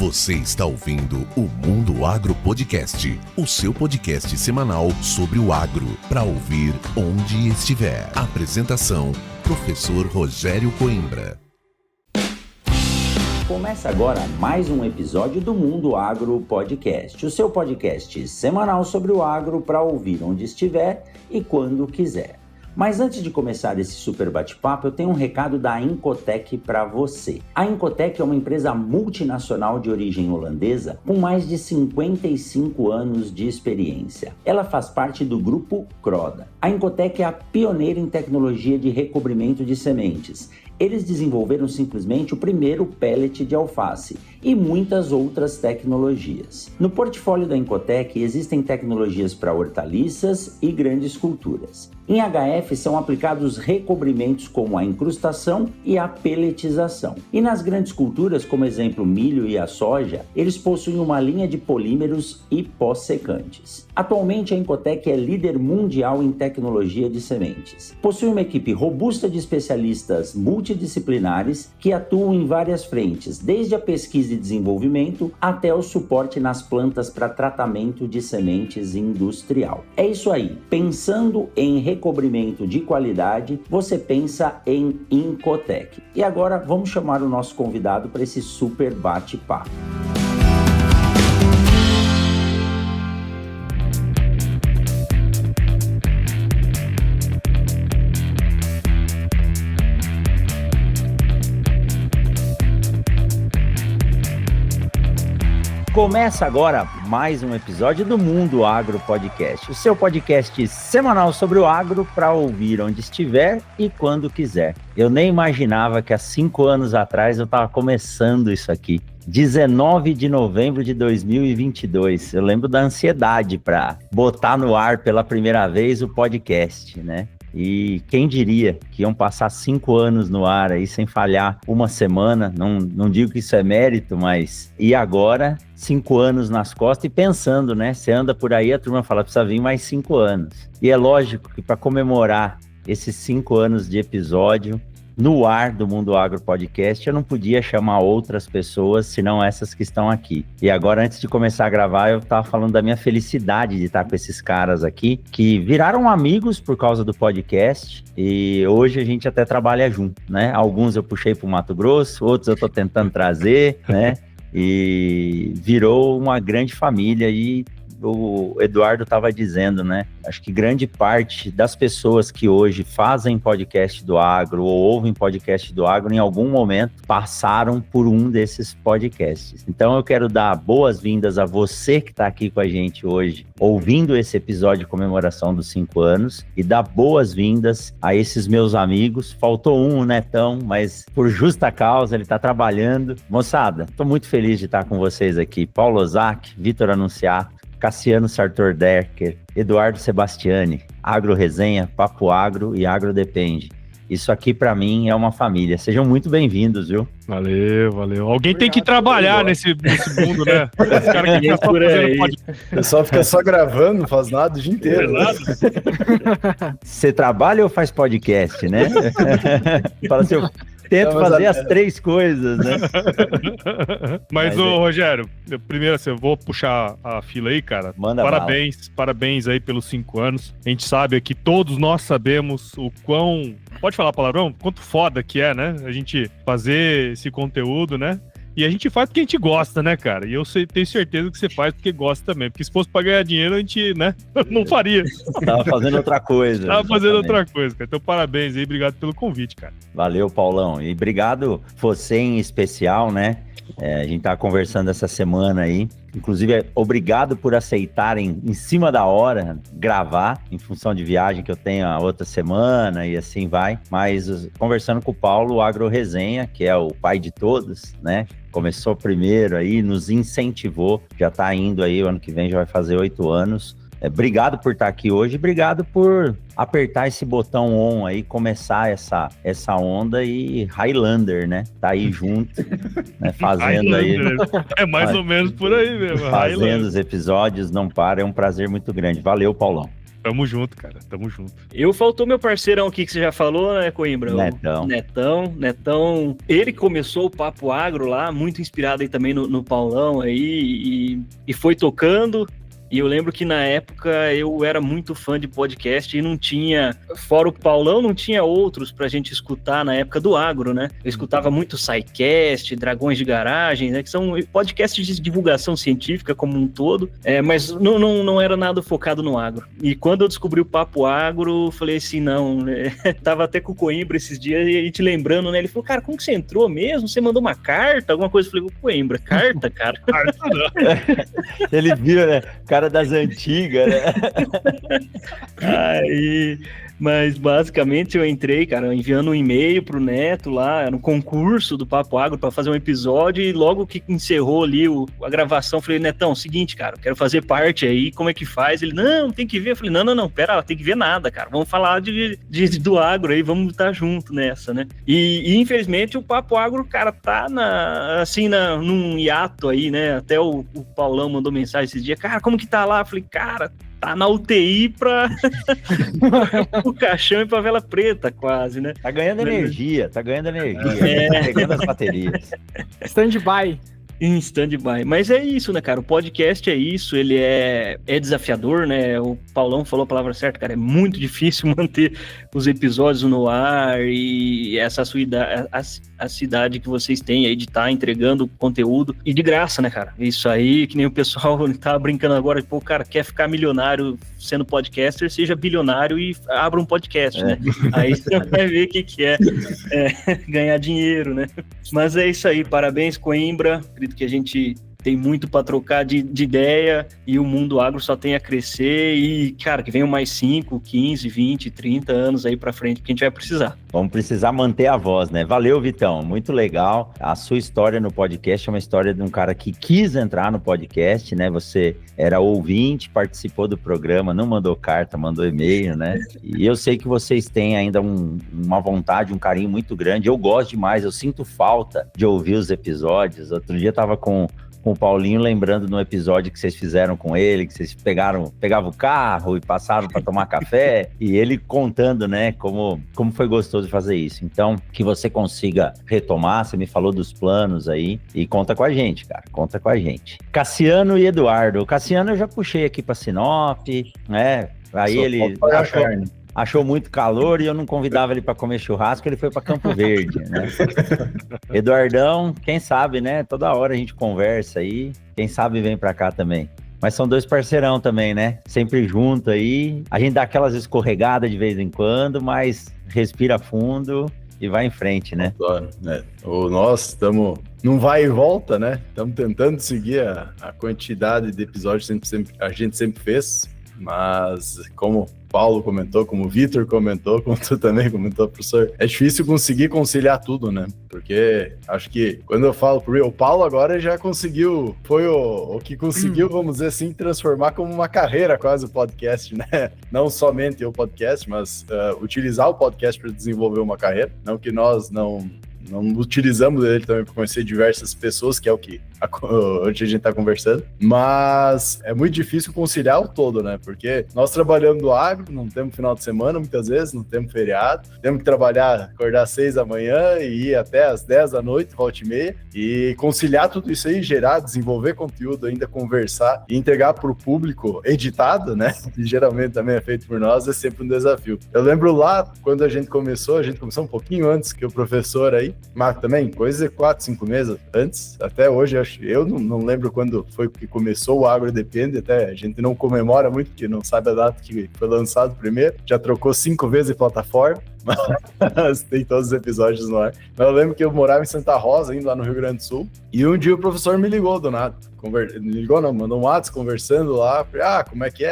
Você está ouvindo o Mundo Agro Podcast, o seu podcast semanal sobre o agro, para ouvir onde estiver. Apresentação, professor Rogério Coimbra. Começa agora mais um episódio do Mundo Agro Podcast, o seu podcast semanal sobre o agro para ouvir onde estiver e quando quiser. Mas antes de começar esse super bate-papo, eu tenho um recado da Incotec para você. A Incotec é uma empresa multinacional de origem holandesa com mais de 55 anos de experiência. Ela faz parte do grupo Croda. A Incotec é a pioneira em tecnologia de recobrimento de sementes. Eles desenvolveram simplesmente o primeiro pellet de alface e muitas outras tecnologias. No portfólio da Incotec existem tecnologias para hortaliças e grandes culturas. Em HF são aplicados recobrimentos como a incrustação e a pelletização. E nas grandes culturas, como exemplo milho e a soja, eles possuem uma linha de polímeros e pós-secantes. Atualmente a Incotec é líder mundial em tecnologia de sementes. Possui uma equipe robusta de especialistas multidisciplinares que atuam em várias frentes, desde a pesquisa e desenvolvimento até o suporte nas plantas para tratamento de sementes industrial. É isso aí, pensando em recobrimento de qualidade, você pensa em Incotec. E agora vamos chamar o nosso convidado para esse super bate-papo. Começa agora mais um episódio do Mundo Agro Podcast, o seu podcast semanal sobre o agro para ouvir onde estiver e quando quiser. Eu nem imaginava que há 5 anos atrás eu estava começando isso aqui. 19 de novembro de 2022. Eu lembro da ansiedade para botar no ar pela primeira vez o podcast, né? E quem diria que iam passar 5 anos no ar aí sem falhar uma semana, não digo que isso é mérito, mas e agora 5 anos nas costas e pensando, né? Você anda por aí, a turma fala, precisa vir mais 5 anos. E é lógico que para comemorar esses 5 anos de episódio no ar do Mundo Agro Podcast, eu não podia chamar outras pessoas, senão essas que estão aqui. E agora, antes de começar a gravar, eu estava falando da minha felicidade de estar com esses caras aqui, que viraram amigos por causa do podcast, e hoje a gente até trabalha junto, né? Alguns eu puxei para o Mato Grosso, outros eu estou tentando trazer, né? E virou uma grande família e o Eduardo estava dizendo, né? Acho que grande parte das pessoas que hoje fazem podcast do agro ou ouvem podcast do agro, em algum momento passaram por um desses podcasts. Então eu quero dar boas-vindas a você que está aqui com a gente hoje, ouvindo esse episódio de comemoração dos 5 anos, e dar boas-vindas a esses meus amigos. Faltou um, o Netão, mas por justa causa, ele está trabalhando. Moçada, estou muito feliz de estar com vocês aqui. Paulo Ozaki, Vitor Anunciato, Cassiano Sartor Decker, Eduardo Sebastiani, Agro Resenha, Papo Agro e Agro Depende. Isso aqui para mim é uma família. Sejam muito bem-vindos, viu? Valeu. Alguém tem que trabalhar nesse mundo, né? Esse cara que fica só fazendo podcast. O pessoal fica só gravando, não faz nada o dia inteiro. Você trabalha ou faz podcast, né? Fala assim, eu tento fazer as 3 coisas, né? Mas, Rogério, primeiro assim, eu vou puxar a fila aí, cara. Manda parabéns aí pelos 5 anos. A gente sabe aqui, todos nós sabemos o quão... Pode falar palavrão? Quanto foda que é, né? A gente fazer esse conteúdo, né? E a gente faz porque a gente gosta, né, cara? E eu tenho certeza que você faz porque gosta também. Porque se fosse pra ganhar dinheiro, a gente, né, não faria. Tava fazendo outra coisa. Outra coisa, cara. Então, parabéns aí, obrigado pelo convite, cara. Valeu, Paulão. E obrigado você em especial, né? A gente tá conversando essa semana aí. Inclusive, obrigado por aceitarem em cima da hora gravar, em função de viagem que eu tenho a outra semana e assim vai. Mas conversando com o Paulo, o Agro Resenha, que é o pai de todos, né? Começou primeiro aí, nos incentivou, já tá indo aí, o ano que vem já vai fazer 8 anos. Obrigado por estar aqui hoje, obrigado por apertar esse botão on aí, começar essa onda, e Highlander, né? Tá aí junto, né? Fazendo aí. É mais ou menos por aí mesmo. Fazendo os episódios, não para, é um prazer muito grande. Valeu, Paulão. Tamo junto, cara. Tamo junto. Faltou meu parceirão aqui que você já falou, né, Coimbra? Netão. Ele começou o Papo Agro lá, muito inspirado aí também no Paulão aí, e foi tocando. E eu lembro que na época eu era muito fã de podcast e não tinha, fora o Paulão, não tinha outros pra gente escutar na época do agro, né? Eu escutava muito SciCast, Dragões de Garagem, né? Que são podcasts de divulgação científica como um todo, mas não era nada focado no agro. E quando eu descobri o Papo Agro, falei assim, não, né? Tava até com o Coimbra esses dias e te lembrando, né? Ele falou, cara, como que você entrou mesmo? Você mandou uma carta, alguma coisa? Eu falei, Coimbra, carta, cara? Carta não. Ele viu, né? Cara das antigas, né? Mas basicamente eu entrei, cara, enviando um e-mail pro Neto lá, era um concurso do Papo Agro para fazer um episódio, e logo que encerrou ali a gravação, falei, Netão, seguinte, cara, quero fazer parte aí, como é que faz? Ele, não, tem que ver. Eu falei, não, pera, tem que ver nada, cara, vamos falar do agro aí, vamos estar junto nessa, né? E infelizmente o Papo Agro, cara, tá num hiato aí, né? Até o Paulão mandou mensagem esses dias, cara, como que tá lá? Eu falei, cara, tá na UTI pra o caixão e pra vela preta, quase, né? Tá ganhando energia. Tá pegando as baterias. Stand-by. Em stand-by. Mas é isso, né, cara? O podcast é isso, ele é desafiador, né? O Paulão falou a palavra certa, cara. É muito difícil manter os episódios no ar e essa a cidade que vocês têm aí de estar entregando conteúdo. E de graça, né, cara? Isso aí, que nem o pessoal tá brincando agora, pô, o cara quer ficar milionário sendo podcaster, seja bilionário e abra um podcast, né? Aí você vai ver o que é ganhar dinheiro, né? Mas é isso aí, parabéns, Coimbra. Acredito que a gente tem muito para trocar de ideia e o mundo agro só tem a crescer e, cara, que venham mais 5, 15, 20, 30 anos aí para frente que a gente vai precisar. Vamos precisar manter a voz, né? Valeu, Vitão, muito legal. A sua história no podcast é uma história de um cara que quis entrar no podcast, né? Você era ouvinte, participou do programa, não mandou carta, mandou e-mail, né? E eu sei que vocês têm ainda uma vontade, um carinho muito grande. Eu gosto demais, eu sinto falta de ouvir os episódios. Outro dia eu tava com o Paulinho, lembrando no episódio que vocês fizeram com ele, que vocês pegavam o carro e passaram para tomar café, e ele contando, né, como foi gostoso fazer isso. Então, que você consiga retomar, você me falou dos planos aí, e conta com a gente, cara, conta com a gente. Cassiano e Eduardo. O Cassiano eu já puxei aqui para Sinop, né, aí ele achou muito calor e eu não convidava ele para comer churrasco, ele foi para Campo Verde, né? Eduardão, quem sabe, né? Toda hora a gente conversa aí, quem sabe vem para cá também. Mas são dois parceirão também, né? Sempre junto aí. A gente dá aquelas escorregadas de vez em quando, mas respira fundo e vai em frente, né? Claro, né? Nós estamos num vai e volta, né? Estamos tentando seguir a quantidade de episódios que a gente sempre fez, mas como Paulo comentou, como o Vitor comentou, como tu também comentou, professor, é difícil conseguir conciliar tudo, né? Porque acho que quando eu falo o Paulo agora já conseguiu, foi o que conseguiu, vamos dizer assim, transformar como uma carreira quase o podcast, né? Não somente o podcast, mas utilizar o podcast para desenvolver uma carreira, não que nós não utilizamos ele também para conhecer diversas pessoas, que é o que hoje a gente está conversando, mas é muito difícil conciliar o todo, né? Porque nós trabalhamos no agro, não temos final de semana muitas vezes, não temos feriado, temos que trabalhar, acordar às 6 da manhã e ir até às 10 da noite, volta e meia, e conciliar tudo isso aí, gerar, desenvolver conteúdo, ainda conversar e entregar para o público editado, né? Que geralmente também é feito por nós, é sempre um desafio. Eu lembro lá, quando a gente começou um pouquinho antes que o professor aí, mas também, coisa de 4, 5 meses antes, até hoje, eu não lembro quando foi que começou o Agro Depende, até a gente não comemora muito, porque não sabe a data que foi lançado primeiro, já trocou 5 vezes de plataforma, mas tem todos os episódios no ar. Mas eu lembro que eu morava em Santa Rosa, indo lá no Rio Grande do Sul, e um dia o professor me ligou do nada. Me ligou não, mandou um WhatsApp conversando lá, falei, como é que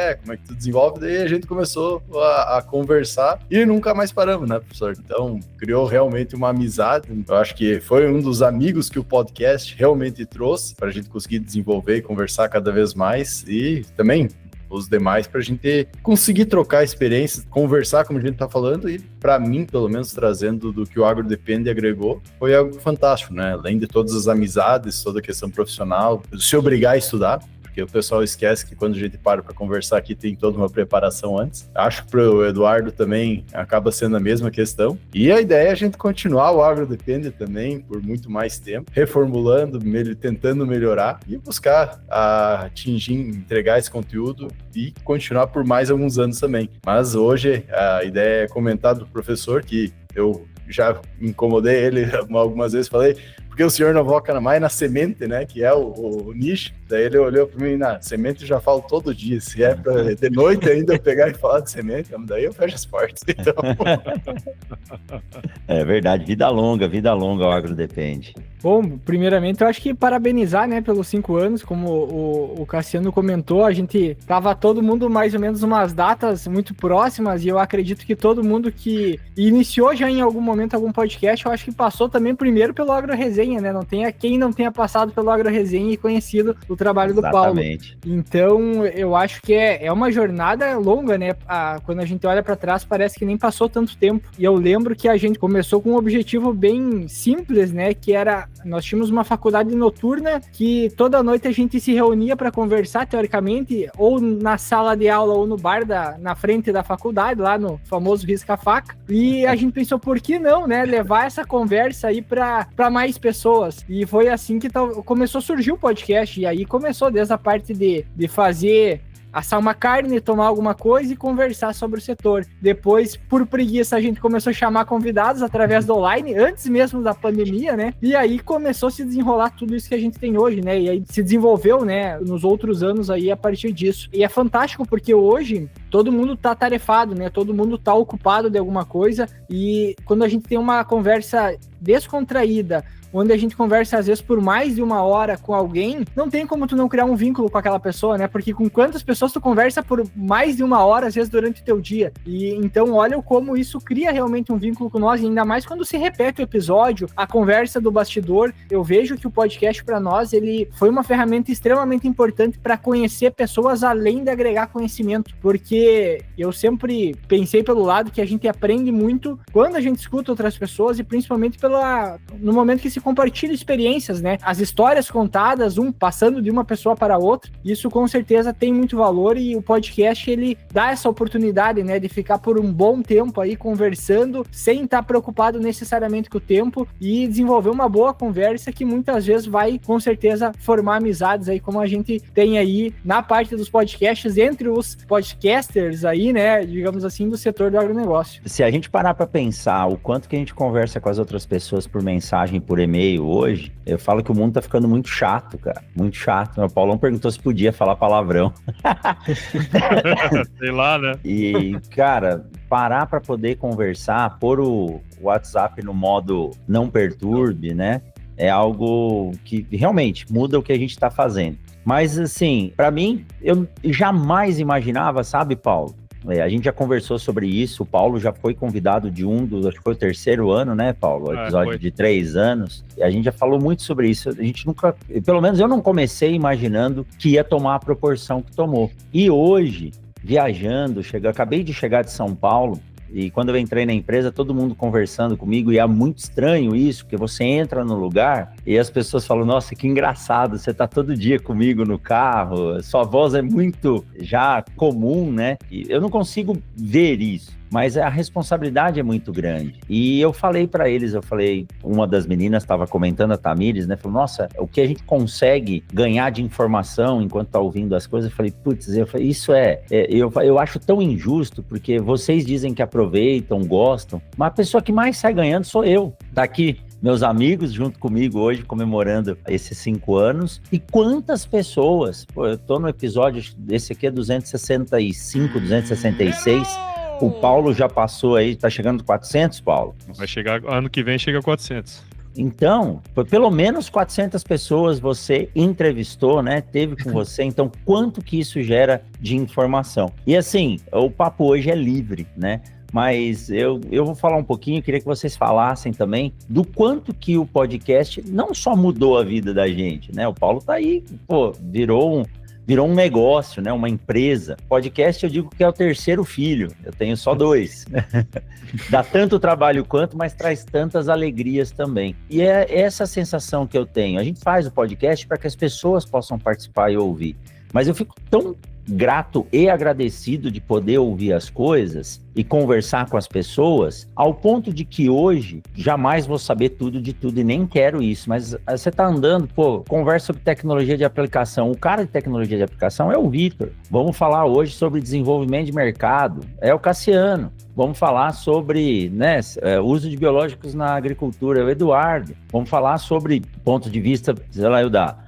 tu desenvolve? Daí a gente começou a conversar e nunca mais paramos, né, professor? Então, criou realmente uma amizade. Eu acho que foi um dos amigos que o podcast realmente trouxe para a gente conseguir desenvolver e conversar cada vez mais, e também os demais, para a gente conseguir trocar experiências, conversar, como a gente está falando, e para mim, pelo menos, trazendo do que o Agro Depende agregou, foi algo fantástico, né? Além de todas as amizades, toda a questão profissional, se obrigar a estudar, porque o pessoal esquece que quando a gente para conversar aqui tem toda uma preparação antes. Acho que pro Eduardo também acaba sendo a mesma questão. E a ideia é a gente continuar o Agro Depende também por muito mais tempo, reformulando, tentando melhorar e buscar atingir, entregar esse conteúdo e continuar por mais alguns anos também. Mas hoje a ideia é comentar do professor, que eu já incomodei ele algumas vezes, falei, porque o senhor não foca mais na semente, né, que é o nicho. Daí ele olhou para mim, na semente eu já falo todo dia, se é para de noite ainda eu pegar e falar de semente, daí eu fecho as portas. Então... É verdade, vida longa, o Agro Depende. Bom, primeiramente eu acho que parabenizar, né, pelos 5 anos, como o Cassiano comentou, a gente tava todo mundo mais ou menos umas datas muito próximas, e eu acredito que todo mundo que iniciou já em algum momento algum podcast, eu acho que passou também primeiro pelo Agro Resenha, né, não tenha quem não tenha passado pelo Agro Resenha e conhecido o trabalho do Paulo. Então, eu acho que é uma jornada longa, né, quando a gente olha para trás parece que nem passou tanto tempo, e eu lembro que a gente começou com um objetivo bem simples, né, que era, nós tínhamos uma faculdade noturna que toda noite a gente se reunia para conversar, teoricamente, ou na sala de aula ou no bar na frente da faculdade, lá no famoso Risca-Faca, e a gente pensou, por que não, né, levar essa conversa aí para mais pessoas, e foi assim que começou a surgir o podcast, e aí começou desde a parte de fazer, assar uma carne, tomar alguma coisa e conversar sobre o setor. Depois, por preguiça, a gente começou a chamar convidados através do online, antes mesmo da pandemia, né? E aí começou a se desenrolar tudo isso que a gente tem hoje, né? E aí se desenvolveu, né, nos outros anos aí a partir disso. E é fantástico porque hoje todo mundo tá tarefado, né? Todo mundo tá ocupado de alguma coisa, e quando a gente tem uma conversa descontraída, onde a gente conversa às vezes por mais de 1 hora com alguém, não tem como tu não criar um vínculo com aquela pessoa, né? Porque com quantas pessoas tu conversa por mais de 1 hora, às vezes durante o teu dia. E então olha como isso cria realmente um vínculo com nós, e ainda mais quando se repete o episódio, a conversa do bastidor. Eu vejo que o podcast para nós, ele foi uma ferramenta extremamente importante para conhecer pessoas além de agregar conhecimento, porque eu sempre pensei pelo lado que a gente aprende muito quando a gente escuta outras pessoas, e principalmente no momento que se compartilha experiências, né? As histórias contadas, passando de uma pessoa para outra, isso com certeza tem muito valor, e o podcast, ele dá essa oportunidade, né, de ficar por um bom tempo aí conversando, sem estar preocupado necessariamente com o tempo, e desenvolver uma boa conversa que muitas vezes vai, com certeza, formar amizades aí, como a gente tem aí na parte dos podcasts, entre os podcasters aí, né, digamos assim, do setor do agronegócio. Se a gente parar para pensar o quanto que a gente conversa com as outras pessoas por mensagem, por e-mail hoje, eu falo que o mundo tá ficando muito chato, cara. Muito chato. O Paulão perguntou se podia falar palavrão. Sei lá, né? E, cara, parar para poder conversar, pôr o WhatsApp no modo não perturbe, né? É algo que realmente muda o que a gente tá fazendo. Mas, assim, para mim, eu jamais imaginava, sabe, Paulo? A gente já conversou sobre isso, o Paulo já foi convidado acho que foi o 3º ano, né, Paulo? O episódio de 3 anos, e a gente já falou muito sobre isso. A gente nunca, pelo menos eu não comecei imaginando que ia tomar a proporção que tomou. E hoje, viajando, acabei de chegar de São Paulo, e quando eu entrei na empresa, todo mundo conversando comigo, e é muito estranho isso, porque você entra no lugar e as pessoas falam, nossa, que engraçado, você tá todo dia comigo no carro, sua voz é muito já comum, né? E eu não consigo ver isso, mas a responsabilidade é muito grande. E eu falei para eles, uma das meninas estava comentando, a Tamires, né? Falou, nossa, o que a gente consegue ganhar de informação enquanto tá ouvindo as coisas, eu falei, putz, isso eu acho tão injusto, porque vocês dizem que aproveitam, gostam, mas a pessoa que mais sai ganhando sou eu, daqui. Meus amigos junto comigo hoje, comemorando esses 5 anos. E quantas pessoas, eu tô no episódio, esse aqui é 265, 266, o Paulo já passou aí, tá chegando 400, Paulo? Vai chegar, ano que vem chega a 400. Então, pelo menos 400 pessoas você entrevistou, né? Teve com você. Então, quanto que isso gera de informação? E assim, o papo hoje é livre, né? Mas eu vou falar um pouquinho, queria que vocês falassem também do quanto que o podcast não só mudou a vida da gente, né? O Paulo tá aí, virou virou um negócio, né? Uma empresa. Podcast eu digo que é o terceiro filho, eu tenho só 2. Dá tanto trabalho quanto, mas traz tantas alegrias também. E é essa sensação que eu tenho. A gente faz o podcast para que as pessoas possam participar e ouvir. Mas eu fico tão grato e agradecido de poder ouvir as coisas e conversar com as pessoas, ao ponto de que hoje jamais vou saber tudo de tudo e nem quero isso, mas você tá andando, conversa sobre tecnologia de aplicação, o cara de tecnologia de aplicação é o Vitor, vamos falar hoje sobre desenvolvimento de mercado, é o Cassiano, vamos falar sobre, né, uso de biológicos na agricultura, é o Eduardo, vamos falar sobre ponto de vista, sei lá,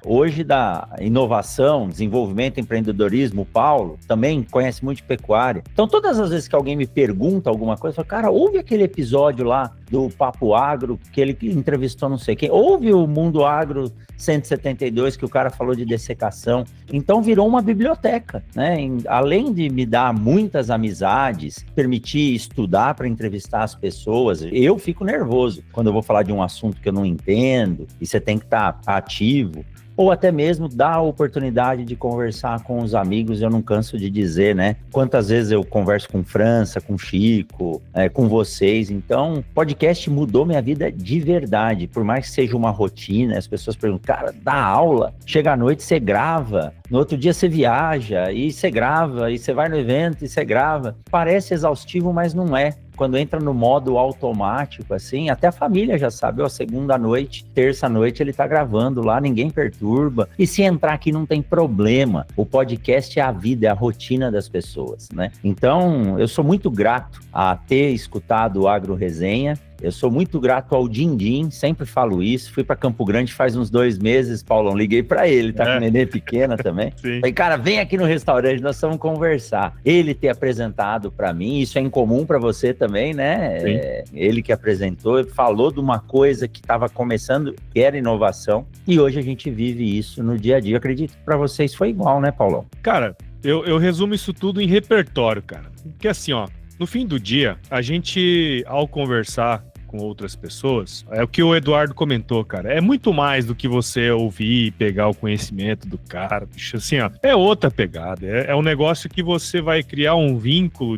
hoje da inovação, desenvolvimento, empreendedorismo, o Paulo também conhece muito de pecuária, então todas as vezes que alguém me pergunta alguma coisa, eu falo, cara, ouve aquele episódio lá do Papo Agro, que ele entrevistou não sei quem, ouve o Mundo Agro 172, que o cara falou de dessecação, então virou uma biblioteca, né? Além de me dar muitas amizades, permitir estudar para entrevistar as pessoas, eu fico nervoso quando eu vou falar de um assunto que eu não entendo, e você tem que estar ativo, ou até mesmo dar a oportunidade de conversar com os amigos, eu não canso de dizer, né? Quantas vezes eu converso com França, com Chico, com vocês, então podcast mudou minha vida de verdade, por mais que seja uma rotina, as pessoas perguntam, cara, dá aula, chega à noite, você grava, no outro dia você viaja, e você grava, e você vai no evento, e você grava, parece exaustivo, mas não é. Quando entra no modo automático, assim, até a família já sabe, segunda noite, terça noite ele tá gravando lá, ninguém perturba, e se entrar aqui não tem problema, o podcast é a vida, é a rotina das pessoas, né? Então, eu sou muito grato a ter escutado o Agro Resenha, eu sou muito grato ao Dindim, sempre falo isso, fui para Campo Grande faz uns 2 meses, Paulão, liguei para ele, tá com nenê pequena também. Sim. Falei, cara, vem aqui no restaurante, nós vamos conversar. Ele ter apresentado para mim, isso é incomum para você também, né? Ele que apresentou, falou de uma coisa que estava começando, que era inovação, e hoje a gente vive isso no dia a dia. Eu acredito que para vocês foi igual, né, Paulão? Cara, eu resumo isso tudo em repertório, cara. Porque assim, ó, no fim do dia, a gente, ao conversar com outras pessoas, é o que o Eduardo comentou, cara, é muito mais do que você ouvir e pegar o conhecimento do cara, bicho, assim, ó, é outra pegada, é um negócio que você vai criar um vínculo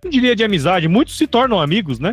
não diria de amizade, muitos se tornam amigos, né?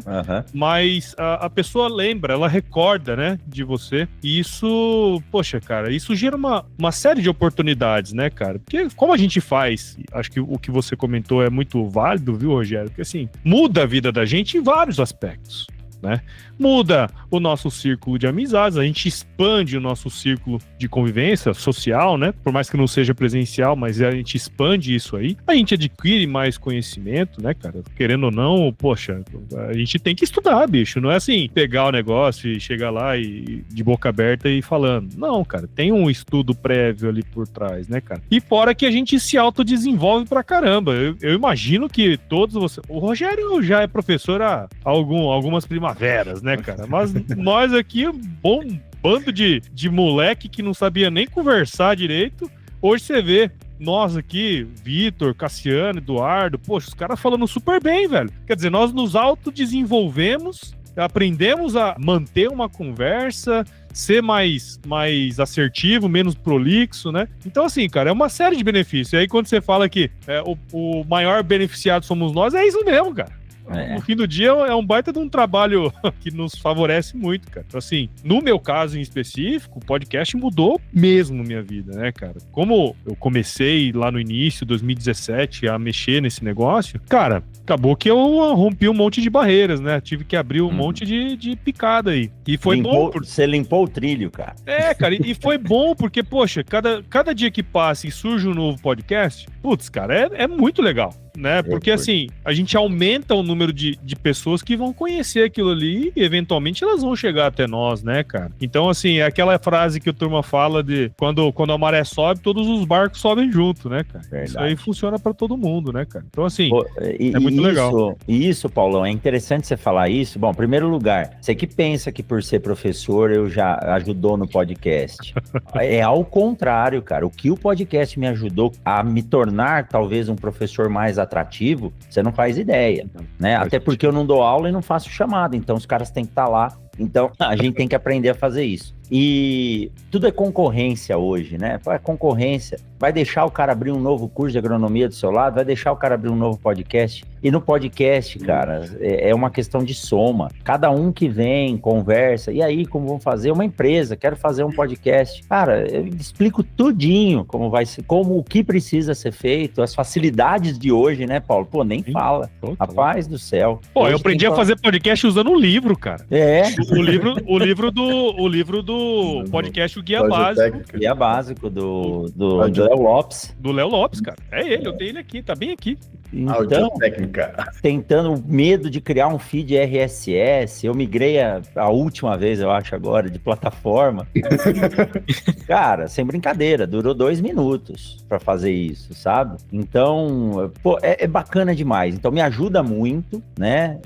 Mas a pessoa lembra, ela recorda, né, de você, e isso, poxa, cara, isso gera uma série de oportunidades, né, cara, porque como a gente faz, acho que o que você comentou é muito válido, viu, Rogério, porque assim, muda a vida da gente em vários aspectos, né? Muda o nosso círculo de amizades, a gente expande o nosso círculo de convivência social, né? Por mais que não seja presencial, mas a gente expande isso aí. A gente adquire mais conhecimento, né, cara? Querendo ou não, poxa, a gente tem que estudar, bicho. Não é assim, pegar o negócio e chegar lá e de boca aberta e falando. Não, cara, tem um estudo prévio ali por trás, né, cara? E fora que a gente se autodesenvolve pra caramba. Eu imagino que todos vocês... O Rogério já é professor há algumas primaveras, né, cara? Mas nós aqui, um bom bando de moleque que não sabia nem conversar direito. Hoje você vê nós aqui, Vitor, Cassiano, Eduardo, poxa, os caras falando super bem, velho. Quer dizer, nós nos autodesenvolvemos, aprendemos a manter uma conversa, ser mais assertivo, menos prolixo, né? Então, assim, cara, é uma série de benefícios. E aí, quando você fala que o maior beneficiado somos nós, é isso mesmo, cara. No fim do dia é um baita de um trabalho que nos favorece muito, cara. Então, assim, no meu caso em específico, o podcast mudou mesmo minha vida, né, cara? Como eu comecei lá no início, 2017, a mexer nesse negócio, cara, acabou que eu rompi um monte de barreiras, né? Tive que abrir um monte de picada aí. E foi bom. Você limpou o trilho, cara. Cara, e foi bom porque, poxa, cada dia que passa e surge um novo podcast, putz, cara, é muito legal, né? Porque, assim, a gente aumenta o número de pessoas que vão conhecer aquilo ali e, eventualmente, elas vão chegar até nós, né, cara? Então, assim, é aquela frase que o turma fala de quando a maré sobe, todos os barcos sobem junto, né, cara? Verdade. Isso aí funciona pra todo mundo, né, cara? Então, assim, é muito legal. Isso, Paulão, é interessante você falar isso. Bom, em primeiro lugar, você que pensa que por ser professor eu já ajudou no podcast. É ao contrário, cara. O que o podcast me ajudou a me tornar, talvez, um professor mais atrativo, você não faz ideia, né? Até porque eu não dou aula e não faço chamada, então os caras têm que estar lá. Então, a gente tem que aprender a fazer isso. E tudo é concorrência hoje, né? É concorrência. Vai deixar o cara abrir um novo curso de agronomia do seu lado, vai deixar o cara abrir um novo podcast. E no podcast, cara, é uma questão de soma. Cada um que vem, conversa, e aí, como vamos fazer? Uma empresa, quero fazer um podcast. Cara, eu explico tudinho como vai ser, como o que precisa ser feito, as facilidades de hoje, né, Paulo? Pô, nem fala. Rapaz do céu. Pô, Hoje eu aprendi a fazer podcast usando um livro, cara. O livro do podcast, o Guia Básico. Guia Básico do Léo Lopes. Do Léo Lopes, cara. É ele, eu tenho ele aqui, tá bem aqui. Então, tentando medo de criar um feed RSS, eu migrei a última vez, eu acho agora, de plataforma. Cara, sem brincadeira, durou 2 minutos pra fazer isso, sabe? Então, pô, é bacana demais. Então, me ajuda muito, né?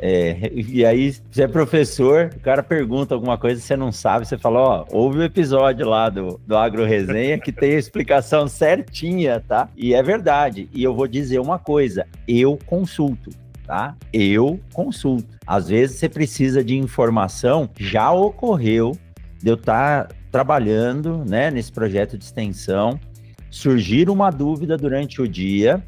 E aí, se você é professor, o cara pergunta alguma coisa que você não sabe, você fala, ó, ouve o episódio lá do Agro Resenha que tem a explicação certinha, tá? E é verdade. E eu vou dizer uma coisa, eu consulto, tá? Eu consulto. Às vezes você precisa de informação, já ocorreu de eu estar trabalhando, né, nesse projeto de extensão, surgir uma dúvida durante o dia.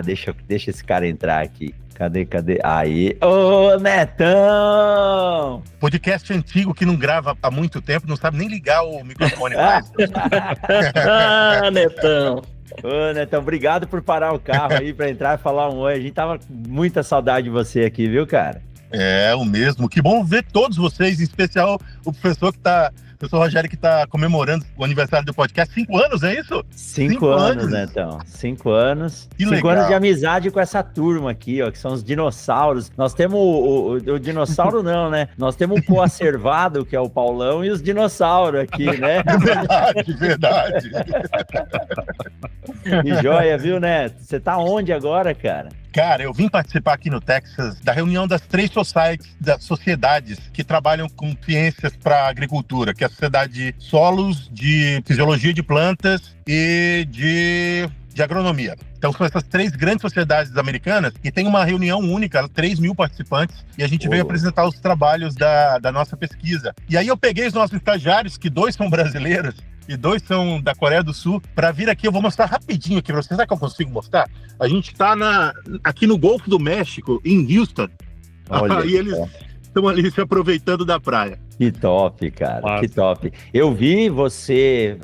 Deixa esse cara entrar aqui. Cadê? Aí. Ô, Netão! Podcast antigo que não grava há muito tempo, não sabe nem ligar o microfone mais. Netão! Ô, Netão, obrigado por parar o carro aí pra entrar e falar um oi. A gente tava com muita saudade de você aqui, viu, cara? É, o mesmo. Que bom ver todos vocês, em especial o professor Rogério, que tá comemorando o aniversário do podcast. 5 anos, é isso? 5 anos, Netão. 5 anos. Que 5 legal. anos de amizade com essa turma aqui, ó, que são os dinossauros. Nós temos o dinossauro não, né? Nós temos o coacervado, que é o Paulão, e os dinossauros aqui, né? Verdade. Que joia, viu, Neto? Você tá onde agora, cara? Cara, eu vim participar aqui no Texas da reunião das 3 sociedades que trabalham com ciências para agricultura, que é a Sociedade de Solos, de Fisiologia de Plantas e de agronomia. Então são essas 3 grandes sociedades americanas e tem uma reunião única, 3.000 participantes, e a gente veio apresentar os trabalhos da nossa pesquisa. E aí eu peguei os nossos estagiários, que 2 são brasileiros, e 2 são da Coreia do Sul, para vir aqui. Eu vou mostrar rapidinho aqui para vocês. Será que eu consigo mostrar? A gente está aqui no Golfo do México, em Houston. Olha, e eles estão ali se aproveitando da praia. Que top, cara, Nossa. que top. Eu vi você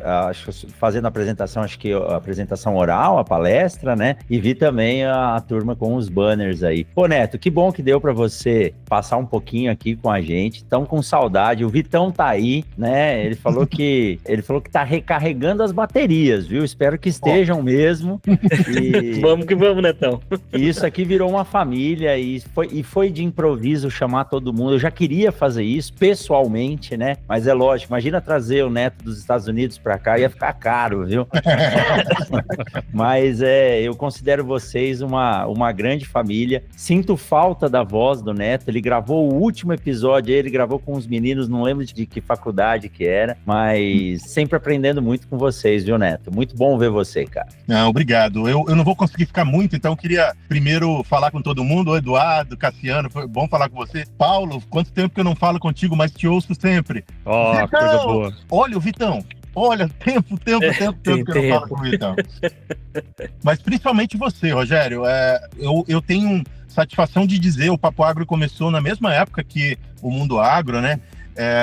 fazendo a apresentação, acho que a apresentação oral, a palestra, né? E vi também a turma com os banners aí. Pô, Neto, que bom que deu pra você passar um pouquinho aqui com a gente. Tão com saudade. O Vitão tá aí, né? Ele falou que tá recarregando as baterias, viu? Espero que estejam mesmo. E Vamos que vamos, Netão. isso aqui virou uma família e foi de improviso chamar todo mundo. Eu já queria fazer isso pessoalmente, né? Mas é lógico, imagina trazer o Neto dos Estados Unidos pra cá, ia ficar caro, viu? Mas eu considero vocês uma grande família. Sinto falta da voz do Neto. Ele gravou o último episódio, ele gravou com os meninos, não lembro de que faculdade que era, mas sempre aprendendo muito com vocês, viu, Neto? Muito bom ver você, cara. Não, obrigado. Eu não vou conseguir ficar muito, então eu queria primeiro falar com todo mundo. O Eduardo, Cassiano, foi bom falar com você. Paulo, quanto tempo que eu não falo contigo, mas te ouço sempre. Ó, Vitão, coisa boa. Olha o Vitão. Olha, tempo que eu não falo com o Vitão. Mas principalmente você, Rogério. Eu tenho satisfação de dizer, o Papo Agro começou na mesma época que o Mundo Agro, né?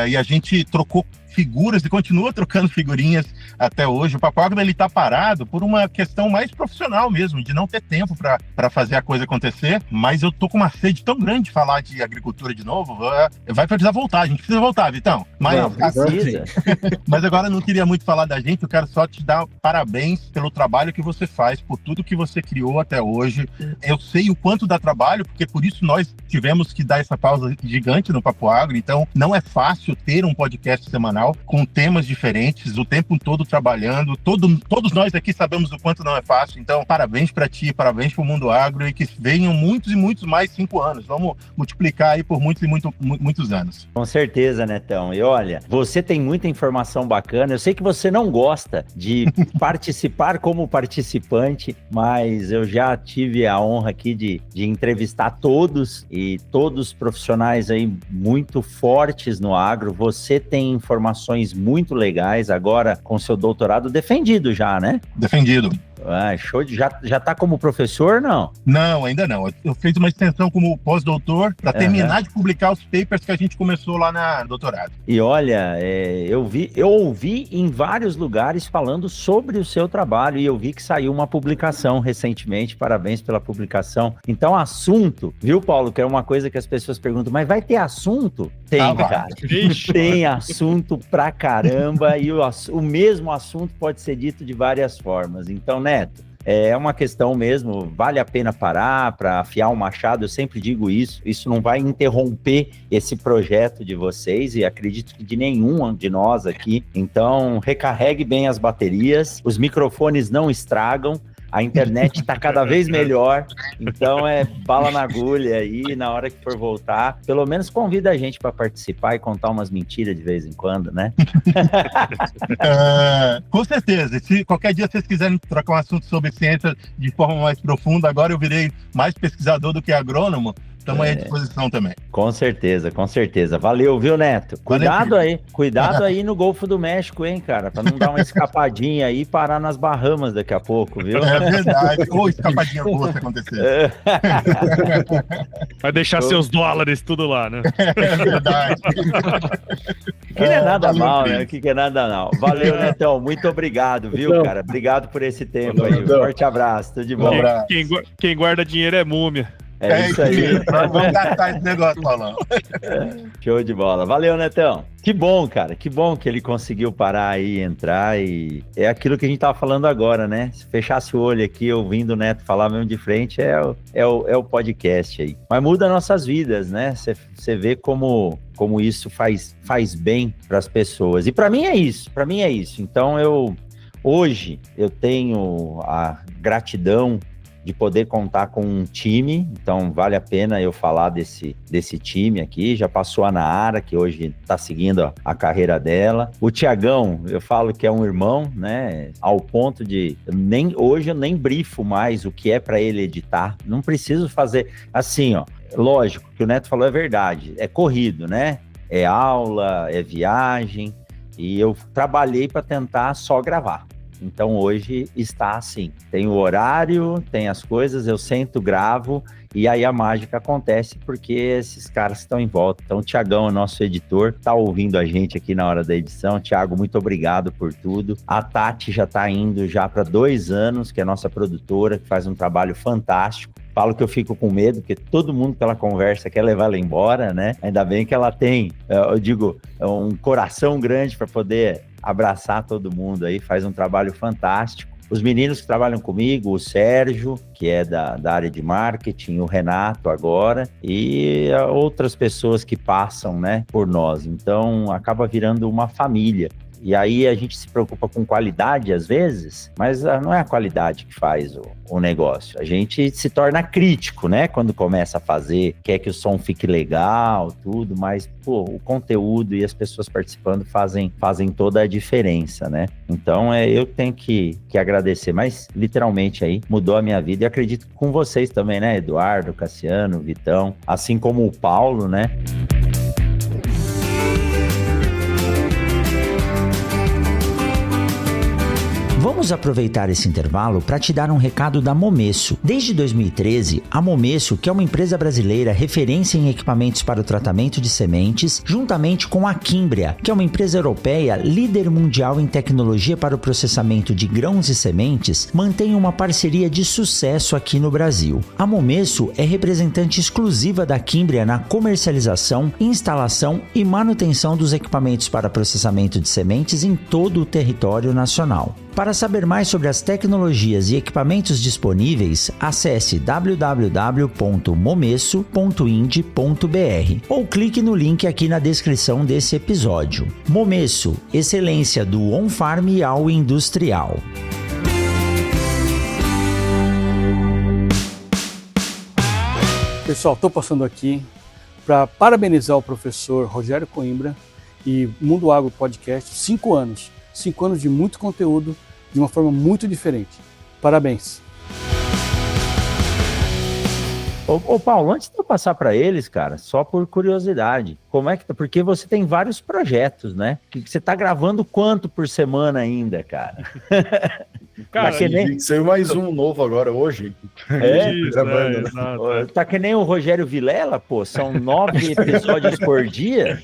E a gente trocou figuras e continua trocando figurinhas até hoje. O Papo Agro, ele tá parado por uma questão mais profissional mesmo, de não ter tempo para fazer a coisa acontecer, mas eu tô com uma sede tão grande de falar de agricultura de novo, vai precisar voltar, a gente precisa voltar, Vitão. Mas agora eu não queria muito falar da gente, eu quero só te dar parabéns pelo trabalho que você faz, por tudo que você criou até hoje. Eu sei o quanto dá trabalho, porque por isso nós tivemos que dar essa pausa gigante no Papo Agro, então não é fácil ter um podcast semanal com temas diferentes, o tempo todo trabalhando. Todos nós aqui sabemos o quanto não é fácil, então parabéns para ti, parabéns para o Mundo Agro e que venham muitos e muitos mais 5 anos. Vamos multiplicar aí por muitos e muitos anos. Com certeza, Netão. E olha, você tem muita informação bacana. Eu sei que você não gosta de participar como participante, mas eu já tive a honra aqui de entrevistar todos profissionais aí muito fortes no agro. Você tem informação informações muito legais, agora com seu doutorado defendido já, né? Defendido. Show de... Já tá como professor, não? Não, ainda não. Eu fiz uma extensão como pós-doutor para terminar de publicar os papers que a gente começou lá na doutorado. E olha, eu ouvi em vários lugares falando sobre o seu trabalho e eu vi que saiu uma publicação recentemente. Parabéns pela publicação. Então, assunto, viu, Paulo? Que é uma coisa que as pessoas perguntam, mas vai ter assunto? Tem, cara. Tem assunto pra caramba e o mesmo assunto pode ser dito de várias formas. Então, Neto, é uma questão mesmo, vale a pena parar para afiar um machado, eu sempre digo isso não vai interromper esse projeto de vocês e acredito que de nenhum de nós aqui. Então, recarregue bem as baterias, os microfones não estragam, a internet está cada vez melhor, então bala na agulha aí, na hora que for voltar, pelo menos convida a gente para participar e contar umas mentiras de vez em quando, né? Com certeza, se qualquer dia vocês quiserem trocar um assunto sobre ciência de forma mais profunda, agora eu virei mais pesquisador do que agrônomo, estamos aí à disposição também. Com certeza, com certeza. Valeu, viu, Neto? Cuidado aí no Golfo do México, hein, cara? Pra não dar uma escapadinha aí e parar nas Bahamas daqui a pouco, viu? É verdade. Ou escapadinha boa se acontecer. Vai deixar seus dólares tudo lá, né? É verdade. Que não é nada mal, né? Que é nada mal. Valeu, Netão. Muito obrigado, viu, cara? Obrigado por esse tempo aí. Um forte abraço. Tudo de bom. Quem guarda dinheiro é múmia. É isso aí. Vamos gastar esse negócio, Paulão. Show de bola. Valeu, Netão. Que bom, cara. Que bom que ele conseguiu parar aí, entrar e... É aquilo que a gente tava falando agora, né? Se fechasse o olho aqui, ouvindo o Neto falar mesmo de frente, é o podcast aí. Mas muda nossas vidas, né? Você vê como isso faz bem para as pessoas. E para mim é isso. Então, hoje eu tenho a gratidão de poder contar com um time, então vale a pena eu falar desse time aqui. Já passou a Nara, que hoje está seguindo a carreira dela. O Tiagão, eu falo que é um irmão, né? Ao ponto de hoje eu nem brifo mais o que é para ele editar. Não preciso fazer assim, ó. Lógico, o que o Neto falou é verdade. É corrido, né? É aula, é viagem. E eu trabalhei para tentar só gravar. Então hoje está assim, tem o horário, tem as coisas, eu sento, gravo e aí a mágica acontece porque esses caras estão em volta. Então o Tiagão é nosso editor, tá ouvindo a gente aqui na hora da edição. Tiago, muito obrigado por tudo. A Tati já tá indo já para 2 anos, que é a nossa produtora, que faz um trabalho fantástico. Falo que eu fico com medo, porque todo mundo que ela conversa quer levar ela embora, né? Ainda bem que ela tem, eu digo, um coração grande para poder abraçar todo mundo aí, faz um trabalho fantástico. Os meninos que trabalham comigo, o Sérgio, que é da área de marketing, o Renato agora, e outras pessoas que passam, né, por nós. Então, acaba virando uma família. E aí a gente se preocupa com qualidade às vezes, mas não é a qualidade que faz o negócio. A gente se torna crítico, né? Quando começa a fazer, quer que o som fique legal, tudo, mas o conteúdo e as pessoas participando fazem toda a diferença, né? Então eu tenho que agradecer, mas literalmente aí mudou a minha vida e acredito com vocês também, né? Eduardo, Cassiano, Vitão, assim como o Paulo, né? Vamos aproveitar esse intervalo para te dar um recado da Momesso. Desde 2013, a Momesso, que é uma empresa brasileira referência em equipamentos para o tratamento de sementes, juntamente com a Quimbria, que é uma empresa europeia líder mundial em tecnologia para o processamento de grãos e sementes, mantém uma parceria de sucesso aqui no Brasil. A Momesso é representante exclusiva da Quimbria na comercialização, instalação e manutenção dos equipamentos para processamento de sementes em todo o território nacional. Para saber mais sobre as tecnologias e equipamentos disponíveis, acesse www.momesso.ind.br ou clique no link aqui na descrição desse episódio. Momesso, excelência do on-farm ao industrial. Pessoal, estou passando aqui para parabenizar o professor Rogério Coimbra e Mundo Agro Podcast, 5 anos. 5 anos de muito conteúdo, de uma forma muito diferente. Parabéns! Ô Paulo, antes de eu passar para eles, cara, só por curiosidade, como é que tá? Porque você tem vários projetos, né? Que você tá gravando quanto por semana ainda, cara? Cara, que nem... Saiu mais um novo agora, hoje. Gravando, né? Tá que nem o Rogério Vilela, pô, são 9 episódios por dia.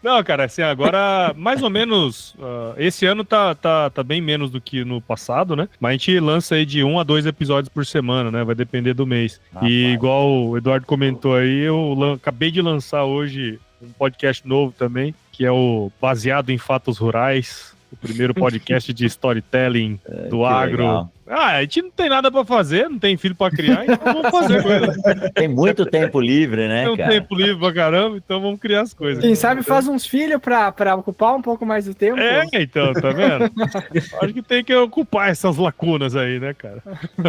Não, cara, assim, agora, mais ou menos, esse ano tá bem menos do que no passado, né? Mas a gente lança aí de 1 a 2 episódios por semana, né? Vai depender do mês. E igual o Eduardo comentou aí, eu acabei de lançar hoje um podcast novo também, que é o Baseado em Fatos Rurais, o primeiro podcast de storytelling do agro. Legal. A gente não tem nada pra fazer, não tem filho pra criar, então vamos fazer coisa. Tem muito tempo livre, né, Tem um cara? tempo livre pra caramba, então vamos criar as coisas. Quem sabe faz uns filhos pra ocupar um pouco mais do tempo. Então, tá vendo? Acho que tem que ocupar essas lacunas aí, né, cara?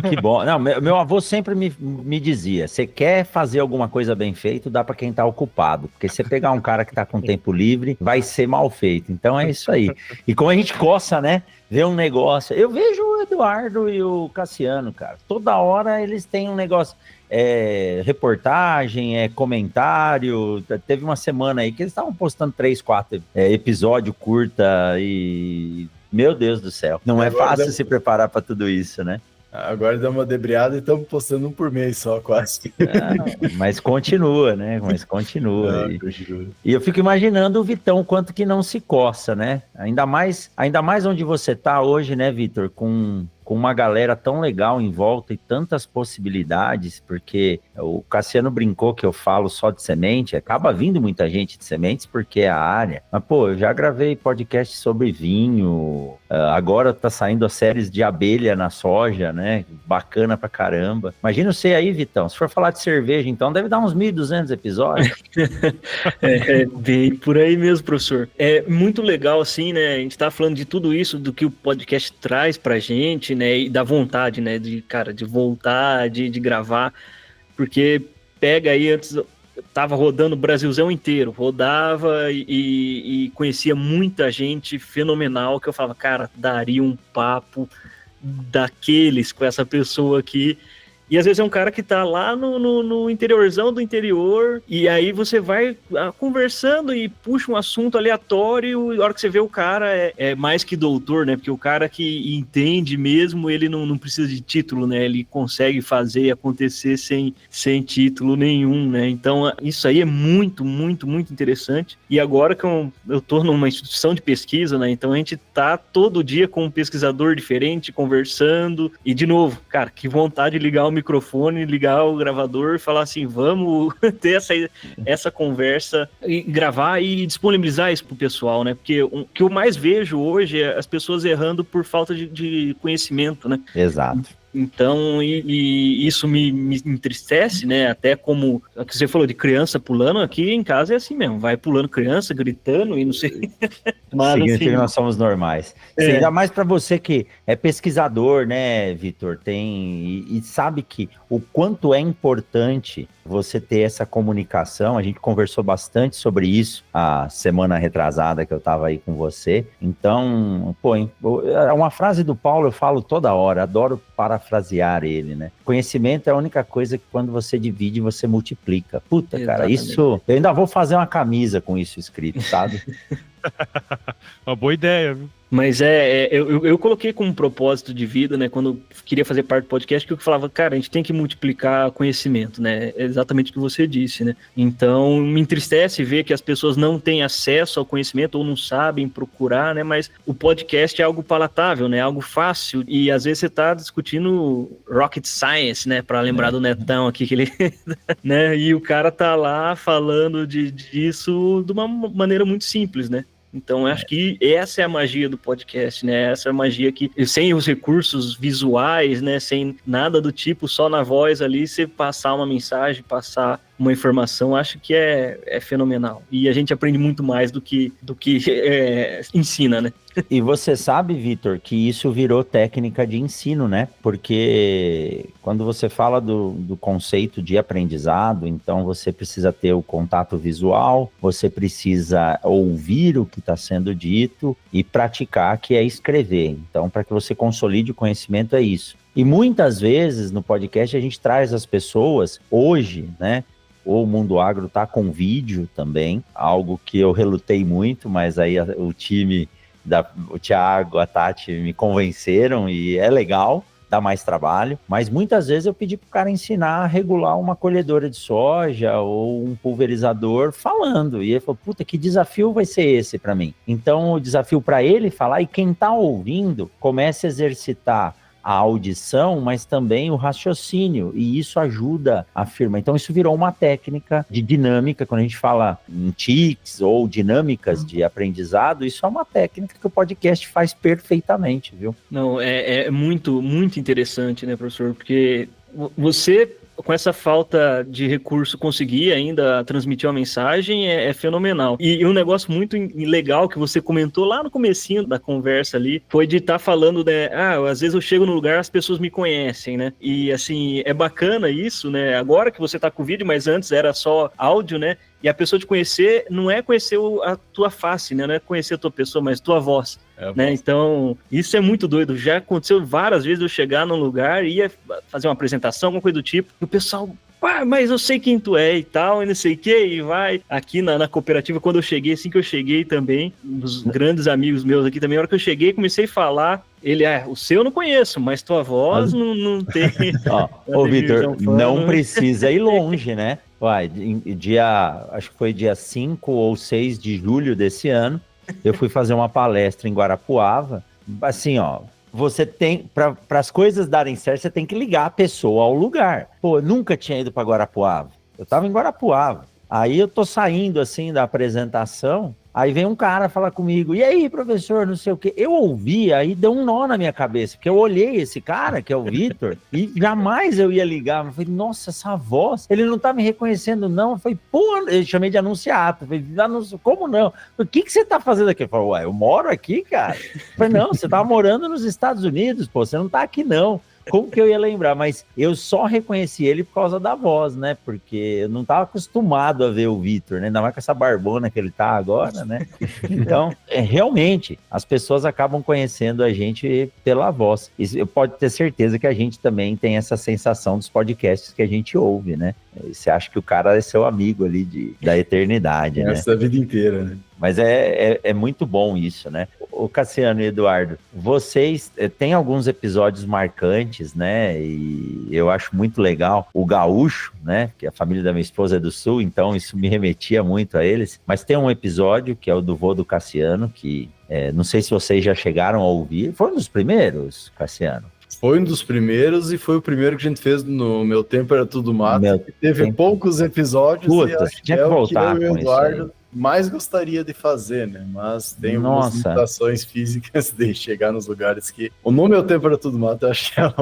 Que bom. Não, meu avô sempre me dizia, você quer fazer alguma coisa bem feita, dá pra quem tá ocupado, porque se você pegar um cara que tá com tempo livre, vai ser mal feito. Então é isso aí. E como a gente coça, né? Ver um negócio. Eu vejo o Eduardo e o Cassiano, cara. Toda hora eles têm um negócio. Reportagem, comentário. Teve uma semana aí que eles estavam postando 3, 4 episódios curta e... Meu Deus do céu. Não é fácil se preparar para tudo isso, né? Agora deu uma debriada e estamos postando um por mês só, quase. Mas continua, né? E eu fico imaginando o Vitão, quanto que não se coça, né? Ainda mais onde você tá hoje, né, Vitor? Com uma galera tão legal em volta e tantas possibilidades, porque o Cassiano brincou que eu falo só de semente, acaba vindo muita gente de sementes porque é a área, mas pô, eu já gravei podcast sobre vinho, agora tá saindo as séries de abelha na soja, né, bacana pra caramba. Imagina você aí, Vitão, se for falar de cerveja, então deve dar uns 1.200 episódios. Bem por aí mesmo, professor. É muito legal, assim, né, a gente tá falando de tudo isso, do que o podcast traz pra gente, né, e da vontade, né, de voltar, de gravar, porque pega aí, antes tava rodando o Brasilzão inteiro, rodava e conhecia muita gente fenomenal, que eu falava, cara, daria um papo daqueles com essa pessoa aqui. E às vezes é um cara que tá lá no interiorzão do interior, e aí você vai conversando e puxa um assunto aleatório, e a hora que você vê o cara é mais que doutor, né? Porque o cara que entende mesmo, ele não precisa de título, né? Ele consegue fazer acontecer sem título nenhum, né? Então isso aí é muito, muito, muito interessante. E agora que eu tô numa instituição de pesquisa, né? Então a gente tá todo dia com um pesquisador diferente, conversando, e de novo, cara, que vontade de ligar o microfone, ligar o gravador e falar assim, vamos ter essa conversa e gravar e disponibilizar isso pro pessoal, né? Porque o que eu mais vejo hoje é as pessoas errando por falta de conhecimento, né? Exato. Então, e isso me entristece, né? Até como o que você falou de criança pulando, aqui em casa é assim mesmo, vai pulando criança, gritando e não sei. Mas, significa assim, que nós somos normais. Sim, ainda mais para você que é pesquisador, né, Vitor? E sabe que o quanto é importante você ter essa comunicação. A gente conversou bastante sobre isso a semana retrasada que eu estava aí com você. Então, pô, uma frase do Paulo eu falo toda hora, adoro parafrasear ele, né? Conhecimento é a única coisa que quando você divide, você multiplica. Puta, cara, Exatamente. isso... Eu ainda vou fazer uma camisa com isso escrito, sabe? Uma boa ideia, viu? Mas eu coloquei como propósito de vida, né, quando eu queria fazer parte do podcast, que eu falava, cara, a gente tem que multiplicar conhecimento, né, é exatamente o que você disse, né, então me entristece ver que as pessoas não têm acesso ao conhecimento ou não sabem procurar, né, mas o podcast é algo palatável, né, algo fácil, e às vezes você tá discutindo rocket science, né, para lembrar do Netão aqui, que ele, né, e o cara tá lá falando disso de uma maneira muito simples, né. Então, eu acho que essa é a magia do podcast, né? Essa é a magia que, sem os recursos visuais, né? Sem nada do tipo, só na voz ali, você passar uma mensagem, passar uma informação, acho que é fenomenal. E a gente aprende muito mais do que ensina, né? E você sabe, Vitor, que isso virou técnica de ensino, né? Porque quando você fala do conceito de aprendizado, então você precisa ter o contato visual, você precisa ouvir o que está sendo dito e praticar, que é escrever. Então, para que você consolide o conhecimento, é isso. E muitas vezes no podcast a gente traz as pessoas, hoje, né? O Mundo Agro tá com vídeo também, algo que eu relutei muito, mas aí o time, o Thiago, a Tati me convenceram e é legal, dá mais trabalho. Mas muitas vezes eu pedi pro cara ensinar a regular uma colhedora de soja ou um pulverizador falando. E ele falou, puta, que desafio vai ser esse para mim? Então o desafio para ele falar, e quem tá ouvindo, comece a exercitar a audição, mas também o raciocínio, e isso ajuda a firma. Então isso virou uma técnica de dinâmica, quando a gente fala em tics ou dinâmicas de aprendizado, isso é uma técnica que o podcast faz perfeitamente, viu? Não, é muito, muito interessante, né, professor? Porque você, com essa falta de recurso, conseguir ainda transmitir uma mensagem é fenomenal. E um negócio muito legal que você comentou lá no comecinho da conversa ali, foi de estar falando, né, às vezes eu chego no lugar, as pessoas me conhecem, né? E assim, é bacana isso, né? Agora que você tá com vídeo, mas antes era só áudio, né? E a pessoa te conhecer não é conhecer a tua face, né? Não é conhecer a tua pessoa, mas a tua voz, né? Então, isso é muito doido. Já aconteceu várias vezes eu chegar num lugar e ia fazer uma apresentação, alguma coisa do tipo, e o pessoal, mas eu sei quem tu é e tal, e não sei o que, e vai. Aqui na cooperativa, quando eu cheguei, assim que eu cheguei também, dos grandes amigos meus aqui também, a hora que eu cheguei, comecei a falar, ele, o seu eu não conheço, mas tua voz não tem... Ô, Vitor, não precisa ir longe, né? Acho que foi dia 5 ou 6 de julho desse ano, eu fui fazer uma palestra em Guarapuava. Assim, você tem, para as coisas darem certo, você tem que ligar a pessoa ao lugar. Pô, eu nunca tinha ido para Guarapuava. Eu tava em Guarapuava. Aí eu tô saindo, assim, da apresentação, aí vem um cara falar comigo, e aí, professor, não sei o quê. Eu ouvi, aí deu um nó na minha cabeça, porque eu olhei esse cara, que é o Vitor, e jamais eu ia ligar. Eu falei, nossa, essa voz, ele não tá me reconhecendo, não. Eu falei, pô, eu chamei de anunciato. Eu falei, como não? O que você tá fazendo aqui? Eu falei, eu moro aqui, cara. Eu falei, não, você tava morando nos Estados Unidos, pô, você não tá aqui, não. Como que eu ia lembrar? Mas eu só reconheci ele por causa da voz, né? Porque eu não estava acostumado a ver o Vitor, né? Ainda mais com essa barbona que ele tá agora, né? Então, realmente, as pessoas acabam conhecendo a gente pela voz. E pode ter certeza que a gente também tem essa sensação dos podcasts que a gente ouve, né? Você acha que o cara é seu amigo ali da eternidade, né? Essa vida inteira, né? Mas é muito bom isso, né? O Cassiano e Eduardo, vocês têm alguns episódios marcantes, né? E eu acho muito legal o Gaúcho, né? Que a família da minha esposa é do Sul, então isso me remetia muito a eles. Mas tem um episódio que é o do vô do Cassiano, que não sei se vocês já chegaram a ouvir. Foi um dos primeiros, Cassiano? Foi um dos primeiros e foi o primeiro que a gente fez no Meu Tempo Era Tudo Mato. Teve poucos episódios. Puta, você tinha que voltar com o Eduardo mais gostaria de fazer, né? Mas tem algumas limitações físicas de chegar nos lugares que... O No Meu Tempo Era Tudo Mato, eu acho que é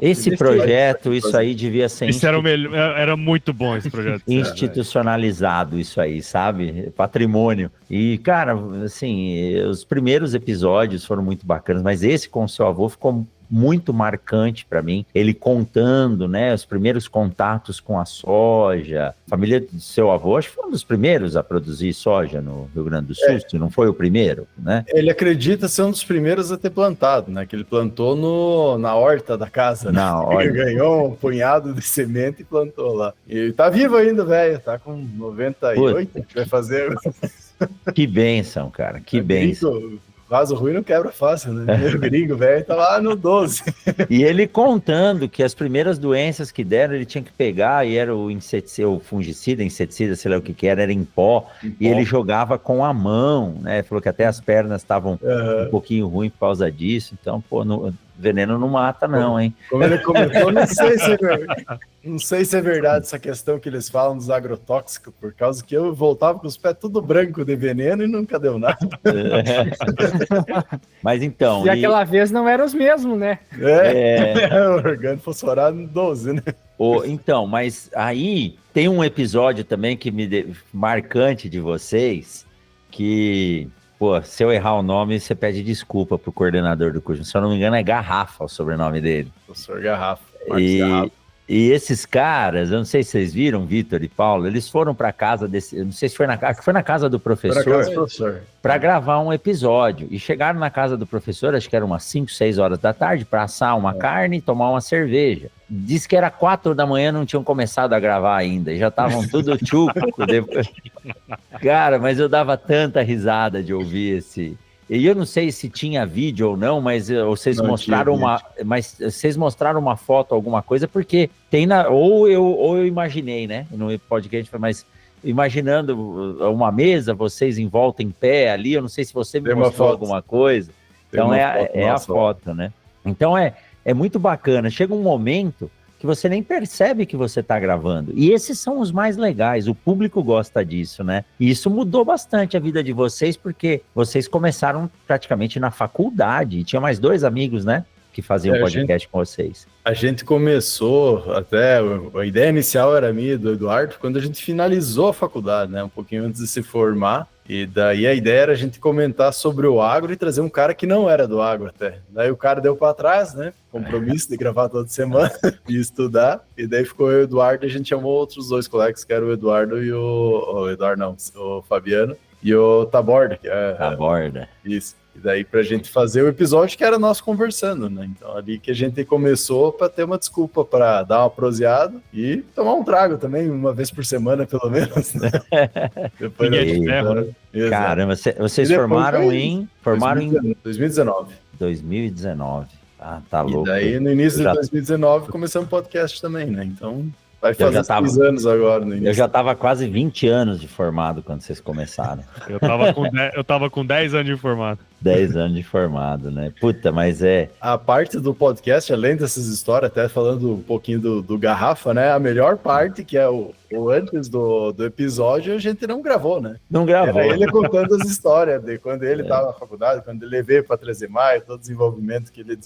esse projeto, isso aí devia ser... Isso era o melhor, era muito bom esse projeto. Institucionalizado isso aí, sabe? Patrimônio. E, cara, assim, os primeiros episódios foram muito bacanas, mas esse com o seu avô ficou muito marcante para mim, ele contando, né, os primeiros contatos com a soja. A família do seu avô, acho que foi um dos primeiros a produzir soja no Rio Grande do Sul, se não foi o primeiro, né? Ele acredita ser um dos primeiros a ter plantado, né, que ele plantou na horta da casa, né? Ele ganhou um punhado de semente e plantou lá. E ele tá vivo ainda, velho, tá com 98, vai fazer... Que bênção, cara, que bênção. Vaso ruim não quebra fácil, né? O gringo, velho, tá lá no 12. E ele contando que as primeiras doenças que deram, ele tinha que pegar, e era o inseticida, o fungicida, inseticida, sei lá o que era em pó, e ele jogava com a mão, né? Falou que até as pernas estavam um pouquinho ruins por causa disso. Então, pô, veneno não mata não, hein? Como ele comentou, não sei se é verdade essa questão que eles falam dos agrotóxicos, por causa que eu voltava com os pés tudo branco de veneno e nunca deu nada. Mas então... E aquela vez não eram os mesmos, né? Orgânico fosforado 12, né? Então, mas aí tem um episódio também que marcante de vocês, que... Pô, se eu errar o nome, você pede desculpa pro coordenador do curso. Se eu não me engano, é Garrafa o sobrenome dele. Professor Garrafa. E esses caras, eu não sei se vocês viram, Vitor e Paulo, eles foram para casa desse, eu não sei se foi na casa do professor, para gravar um episódio. E chegaram na casa do professor, acho que era umas 5, 6 horas da tarde, para assar uma carne e tomar uma cerveja. Diz que era 4 da manhã, não tinham começado a gravar ainda, e já estavam tudo tchuco. Cara, mas eu dava tanta risada de ouvir esse... E eu não sei se tinha vídeo ou não, mas vocês mostraram uma foto, alguma coisa, porque tem ou eu imaginei, né? No podcast, mas imaginando uma mesa, vocês em volta em pé ali, eu não sei se você me mostrou alguma coisa. Então é a foto, né? Então é muito bacana. Chega um momento que você nem percebe que você está gravando. E esses são os mais legais, o público gosta disso, né? E isso mudou bastante a vida de vocês, porque vocês começaram praticamente na faculdade, e tinha mais 2 amigos, né? Que faziam podcast com vocês. A gente começou, até a ideia inicial era minha e do Eduardo, quando a gente finalizou a faculdade, né? Um pouquinho antes de se formar. E daí a ideia era a gente comentar sobre o agro e trazer um cara que não era do agro até. Daí o cara deu para trás, né? Compromisso de gravar toda semana e estudar. E daí ficou eu e o Eduardo e a gente chamou outros 2 colegas, que eram o Eduardo e o Fabiano e o Taborda. Taborda. Isso. E daí pra gente fazer o episódio que era nós conversando, né? Então ali que a gente começou para ter uma desculpa para dar uma proseada e tomar um trago também, uma vez por semana pelo menos, né? Depois Caramba, vocês formaram em 2019. 2019. Ah, tá louco. E daí no início de 2019 começamos o podcast também, né? Então vai fazer 6 anos agora no início. Eu já tava quase 20 anos de formado quando vocês começaram. Eu tava com 10 anos de formado. 10 anos de formado, né? Puta, mas A parte do podcast, além dessas histórias, até falando um pouquinho do Garrafa, né? A melhor parte, que é o antes do episódio, a gente não gravou, né? Não gravou. Era ele contando as histórias de quando ele estava na faculdade, quando ele veio para 13 Maio, todo o desenvolvimento que ele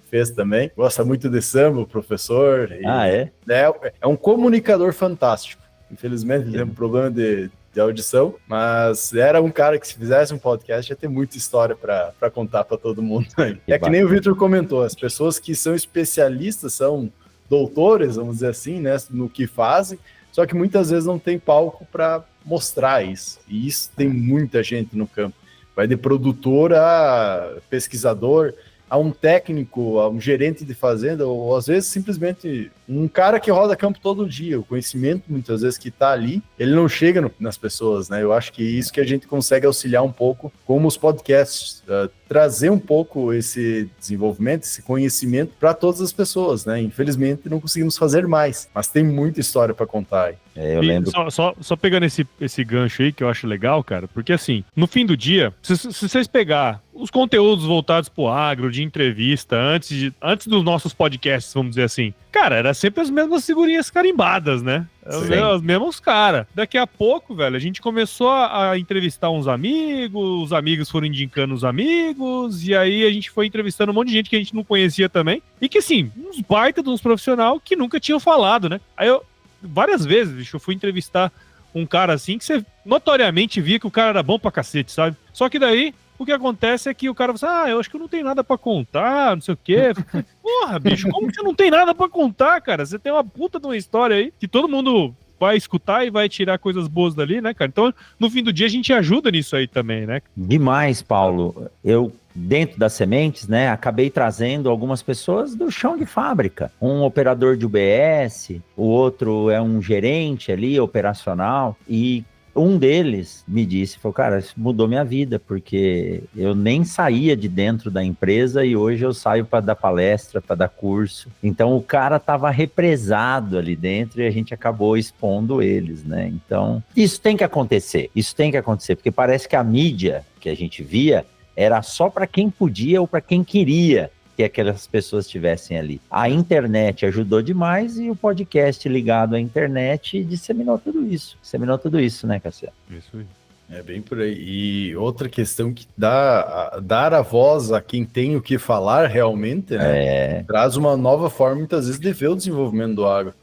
fez também. Gosta muito de samba, o professor. É um comunicador fantástico. Infelizmente, ele tem um problema de audição, mas era um cara que se fizesse um podcast ia ter muita história para contar para todo mundo. Que nem o Vitor comentou, as pessoas que são especialistas, são doutores, vamos dizer assim, né, no que fazem, só que muitas vezes não tem palco para mostrar isso, e isso tem muita gente no campo, vai de produtor a pesquisador, a um técnico, a um gerente de fazenda, ou às vezes simplesmente um cara que roda campo todo dia. O conhecimento, muitas vezes, que está ali, ele não chega nas pessoas, né? Eu acho que isso que a gente consegue auxiliar um pouco, como os podcasts, trazer um pouco esse desenvolvimento, esse conhecimento para todas as pessoas, né? Infelizmente, não conseguimos fazer mais, mas tem muita história para contar aí. Eu lembro. Só pegando esse gancho aí que eu acho legal, cara, porque assim, no fim do dia, se vocês pegar os conteúdos voltados pro agro, de entrevista, antes dos nossos podcasts, vamos dizer assim, cara, era sempre as mesmas figurinhas carimbadas, né? Os mesmos caras. Daqui a pouco, velho, a gente começou a entrevistar uns amigos, os amigos foram indicando os amigos, e aí a gente foi entrevistando um monte de gente que a gente não conhecia também, e que, assim, uns baita de uns profissionais que nunca tinham falado, né? Aí várias vezes, bicho, eu fui entrevistar um cara assim que você notoriamente via que o cara era bom pra cacete, sabe? Só que daí, o que acontece é que o cara fala assim, eu acho que eu não tenho nada pra contar, não sei o quê. Porra, bicho, como que você não tem nada pra contar, cara? Você tem uma puta de uma história aí que todo mundo vai escutar e vai tirar coisas boas dali, né, cara? Então, no fim do dia, a gente ajuda nisso aí também, né? Demais, Paulo. Eu, dentro das sementes, né, acabei trazendo algumas pessoas do chão de fábrica. Um operador de UBS, o outro é um gerente ali, operacional, e um deles me disse, falou, cara, isso mudou minha vida, porque eu nem saía de dentro da empresa e hoje eu saio para dar palestra, para dar curso. Então o cara estava represado ali dentro e a gente acabou expondo eles, né? Então isso tem que acontecer, porque parece que a mídia que a gente via era só para quem podia ou para quem queria que aquelas pessoas estivessem ali. A internet ajudou demais e o podcast ligado à internet disseminou tudo isso, né, Cassiano? Isso aí. É bem por aí. E outra questão que dar a voz a quem tem o que falar realmente, né? Traz uma nova forma, muitas vezes, de ver o desenvolvimento do agro.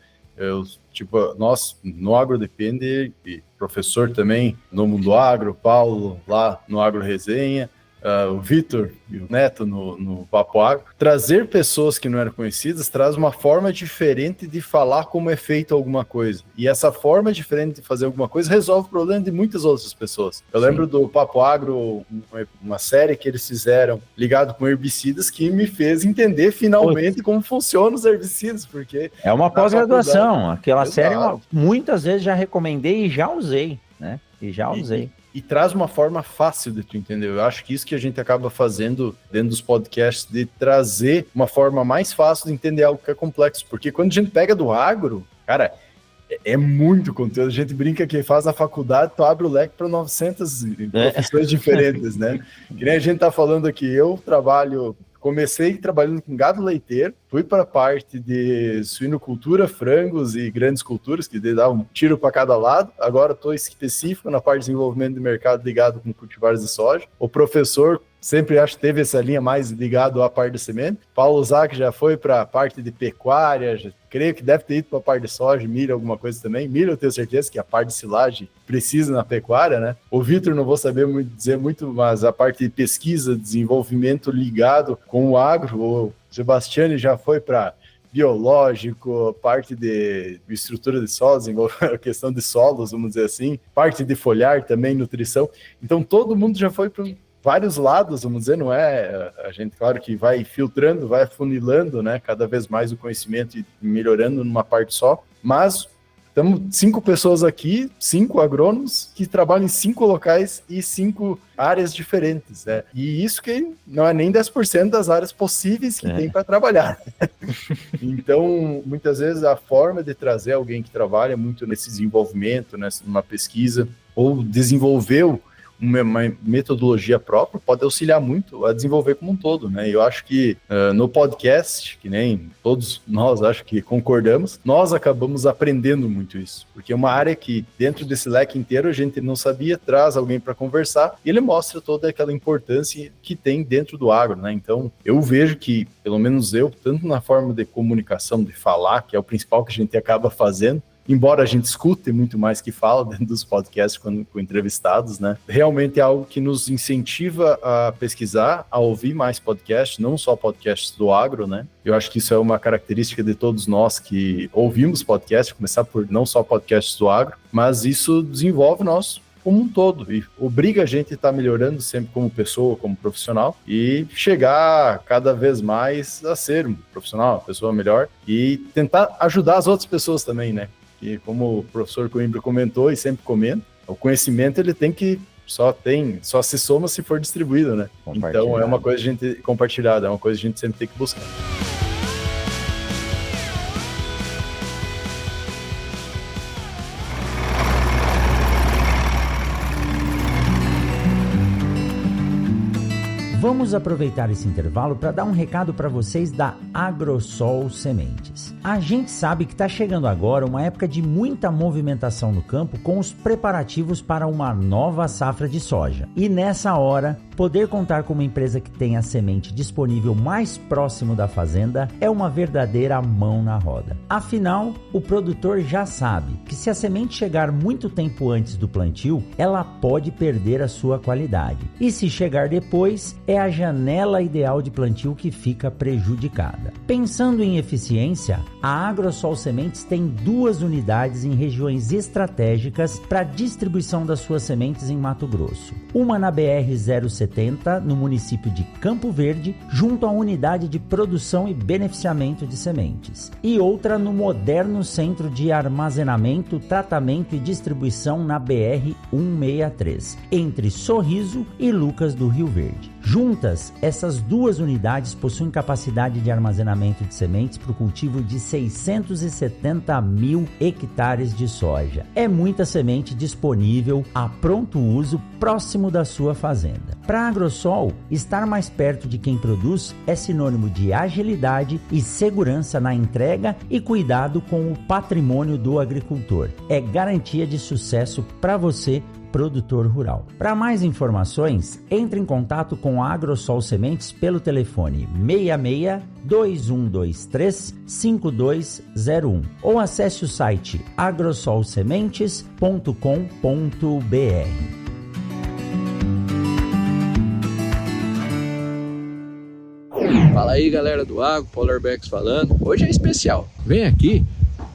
Nós, no Agro Depende, e professor também no Mundo Agro, Paulo, lá no Agro Resenha, o Vitor e o Neto no Papo Agro, trazer pessoas que não eram conhecidas traz uma forma diferente de falar como é feito alguma coisa. E essa forma diferente de fazer alguma coisa resolve o problema de muitas outras pessoas. Eu lembro do Papo Agro, uma série que eles fizeram ligado com herbicidas que me fez entender finalmente como funcionam os herbicidas, porque... É uma pós-graduação. Aquela série, muitas vezes já recomendei e já usei, né? E traz uma forma fácil de tu entender. Eu acho que isso que a gente acaba fazendo dentro dos podcasts, de trazer uma forma mais fácil de entender algo que é complexo. Porque quando a gente pega do agro, cara, é muito conteúdo. A gente brinca que faz na faculdade, tu abre o leque para 900 profissões diferentes, né? Que nem a gente tá falando aqui, eu comecei trabalhando com gado leiteiro, fui para a parte de suinocultura, frangos e grandes culturas, que dá um tiro para cada lado. Agora estou específico na parte de desenvolvimento de mercado ligado com cultivares de soja. O professor sempre acho que teve essa linha mais ligado à parte de semente. Paulo Zac já foi para a parte de pecuária, creio que deve ter ido para a parte de soja, milho, alguma coisa também. Milho eu tenho certeza que a parte de silagem precisa na pecuária, né? O Vitor não vou saber dizer muito, mas a parte de pesquisa, desenvolvimento ligado com o agro, o Sebastiani já foi para biológico, parte de estrutura de solos, a questão de solos, vamos dizer assim, parte de foliar também, nutrição. Então todo mundo já foi para vários lados, vamos dizer, não é? A gente, claro que vai filtrando, vai afunilando, né? Cada vez mais o conhecimento e melhorando numa parte só, mas estamos 5 pessoas aqui, 5 agrônomos que trabalham em 5 locais e 5 áreas diferentes, né? E isso que não é nem 10% das áreas possíveis que tem para trabalhar. Então, muitas vezes a forma de trazer alguém que trabalha muito nesse desenvolvimento, numa pesquisa, ou desenvolveu uma metodologia própria, pode auxiliar muito a desenvolver como um todo, né? Eu acho que no podcast, que nem todos nós acho que concordamos, nós acabamos aprendendo muito isso, porque é uma área que dentro desse leque inteiro a gente não sabia, traz alguém para conversar e ele mostra toda aquela importância que tem dentro do agro, né? Então, eu vejo que, pelo menos eu, tanto na forma de comunicação, de falar, que é o principal que a gente acaba fazendo, embora a gente escute muito mais que fala dentro dos podcasts com entrevistados, né? Realmente é algo que nos incentiva a pesquisar, a ouvir mais podcasts, não só podcasts do agro, né? Eu acho que isso é uma característica de todos nós que ouvimos podcasts, começar por não só podcasts do agro, mas isso desenvolve nós como um todo e obriga a gente a estar melhorando sempre como pessoa, como profissional e chegar cada vez mais a ser um profissional, uma pessoa melhor e tentar ajudar as outras pessoas também, né? E como o professor Coimbra comentou e sempre comenta, o conhecimento ele tem que só se soma se for distribuído, né? Então é uma coisa a gente compartilhada, é uma coisa que a gente sempre tem que buscar. Vamos aproveitar esse intervalo para dar um recado para vocês da Agrosol Sementes. A gente sabe que está chegando agora uma época de muita movimentação no campo com os preparativos para uma nova safra de soja. E nessa hora, poder contar com uma empresa que tem a semente disponível mais próximo da fazenda é uma verdadeira mão na roda. Afinal, o produtor já sabe que se a semente chegar muito tempo antes do plantio, ela pode perder a sua qualidade. E se chegar depois, é a janela ideal de plantio que fica prejudicada. Pensando em eficiência, a Agrosol Sementes tem 2 unidades em regiões estratégicas para distribuição das suas sementes em Mato Grosso. Uma na BR-070, no município de Campo Verde, junto à unidade de produção e beneficiamento de sementes. E outra no moderno centro de armazenamento, tratamento e distribuição na BR-163, entre Sorriso e Lucas do Rio Verde. Juntas, essas 2 unidades possuem capacidade de armazenamento de sementes para o cultivo de 670 mil hectares de soja. É muita semente disponível a pronto uso próximo da sua fazenda. Para a Agrosol, estar mais perto de quem produz é sinônimo de agilidade e segurança na entrega e cuidado com o patrimônio do agricultor. É garantia de sucesso para você, produtor rural. Para mais informações, entre em contato com a Agrosol Sementes pelo telefone 66 2123 5201 ou acesse o site agrosolsementes.com.br. aí, galera do Agro, Paulo Arbex falando. Hoje é especial. Vem aqui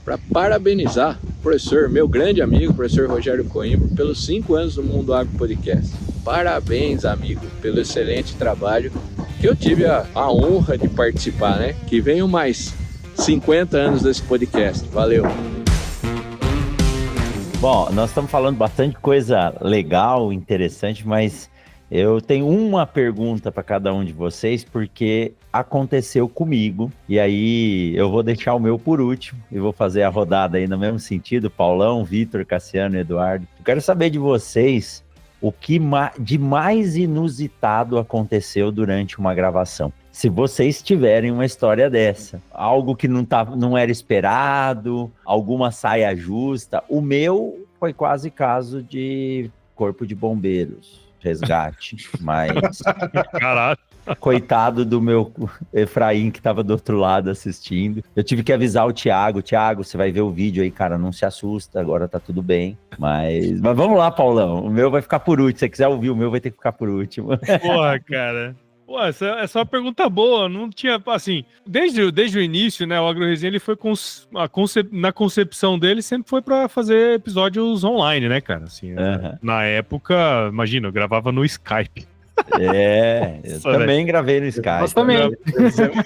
para parabenizar o professor, meu grande amigo, o professor Rogério Coimbra, pelos 5 anos do Mundo Agro Podcast. Parabéns, amigo, pelo excelente trabalho que eu tive a honra de participar, né? Que venham mais 50 anos desse podcast. Valeu! Bom, nós estamos falando bastante coisa legal, interessante, mas eu tenho uma pergunta para cada um de vocês, porque aconteceu comigo, e aí eu vou deixar o meu por último, e vou fazer a rodada aí no mesmo sentido, Paulão, Vitor, Cassiano e Eduardo. Eu quero saber de vocês o que de mais inusitado aconteceu durante uma gravação. Se vocês tiverem uma história dessa, algo que não era esperado, alguma saia justa. O meu foi quase caso de Corpo de Bombeiros, resgate, mas Caralho. coitado do meu Efraim que estava do outro lado assistindo. Eu tive que avisar o Thiago, você vai ver o vídeo aí, cara, não se assusta, agora tá tudo bem. Mas vamos lá, Paulão, o meu vai ficar por último, se você quiser ouvir o meu vai ter que ficar por último. Porra, cara. Pô, essa é uma pergunta boa, não tinha, assim, desde o início, né, o AgroResenha, ele foi na concepção dele, sempre foi pra fazer episódios online, né, cara, assim, na época, imagina, eu gravava no Skype. Eu também gravei no Skype. Nós também.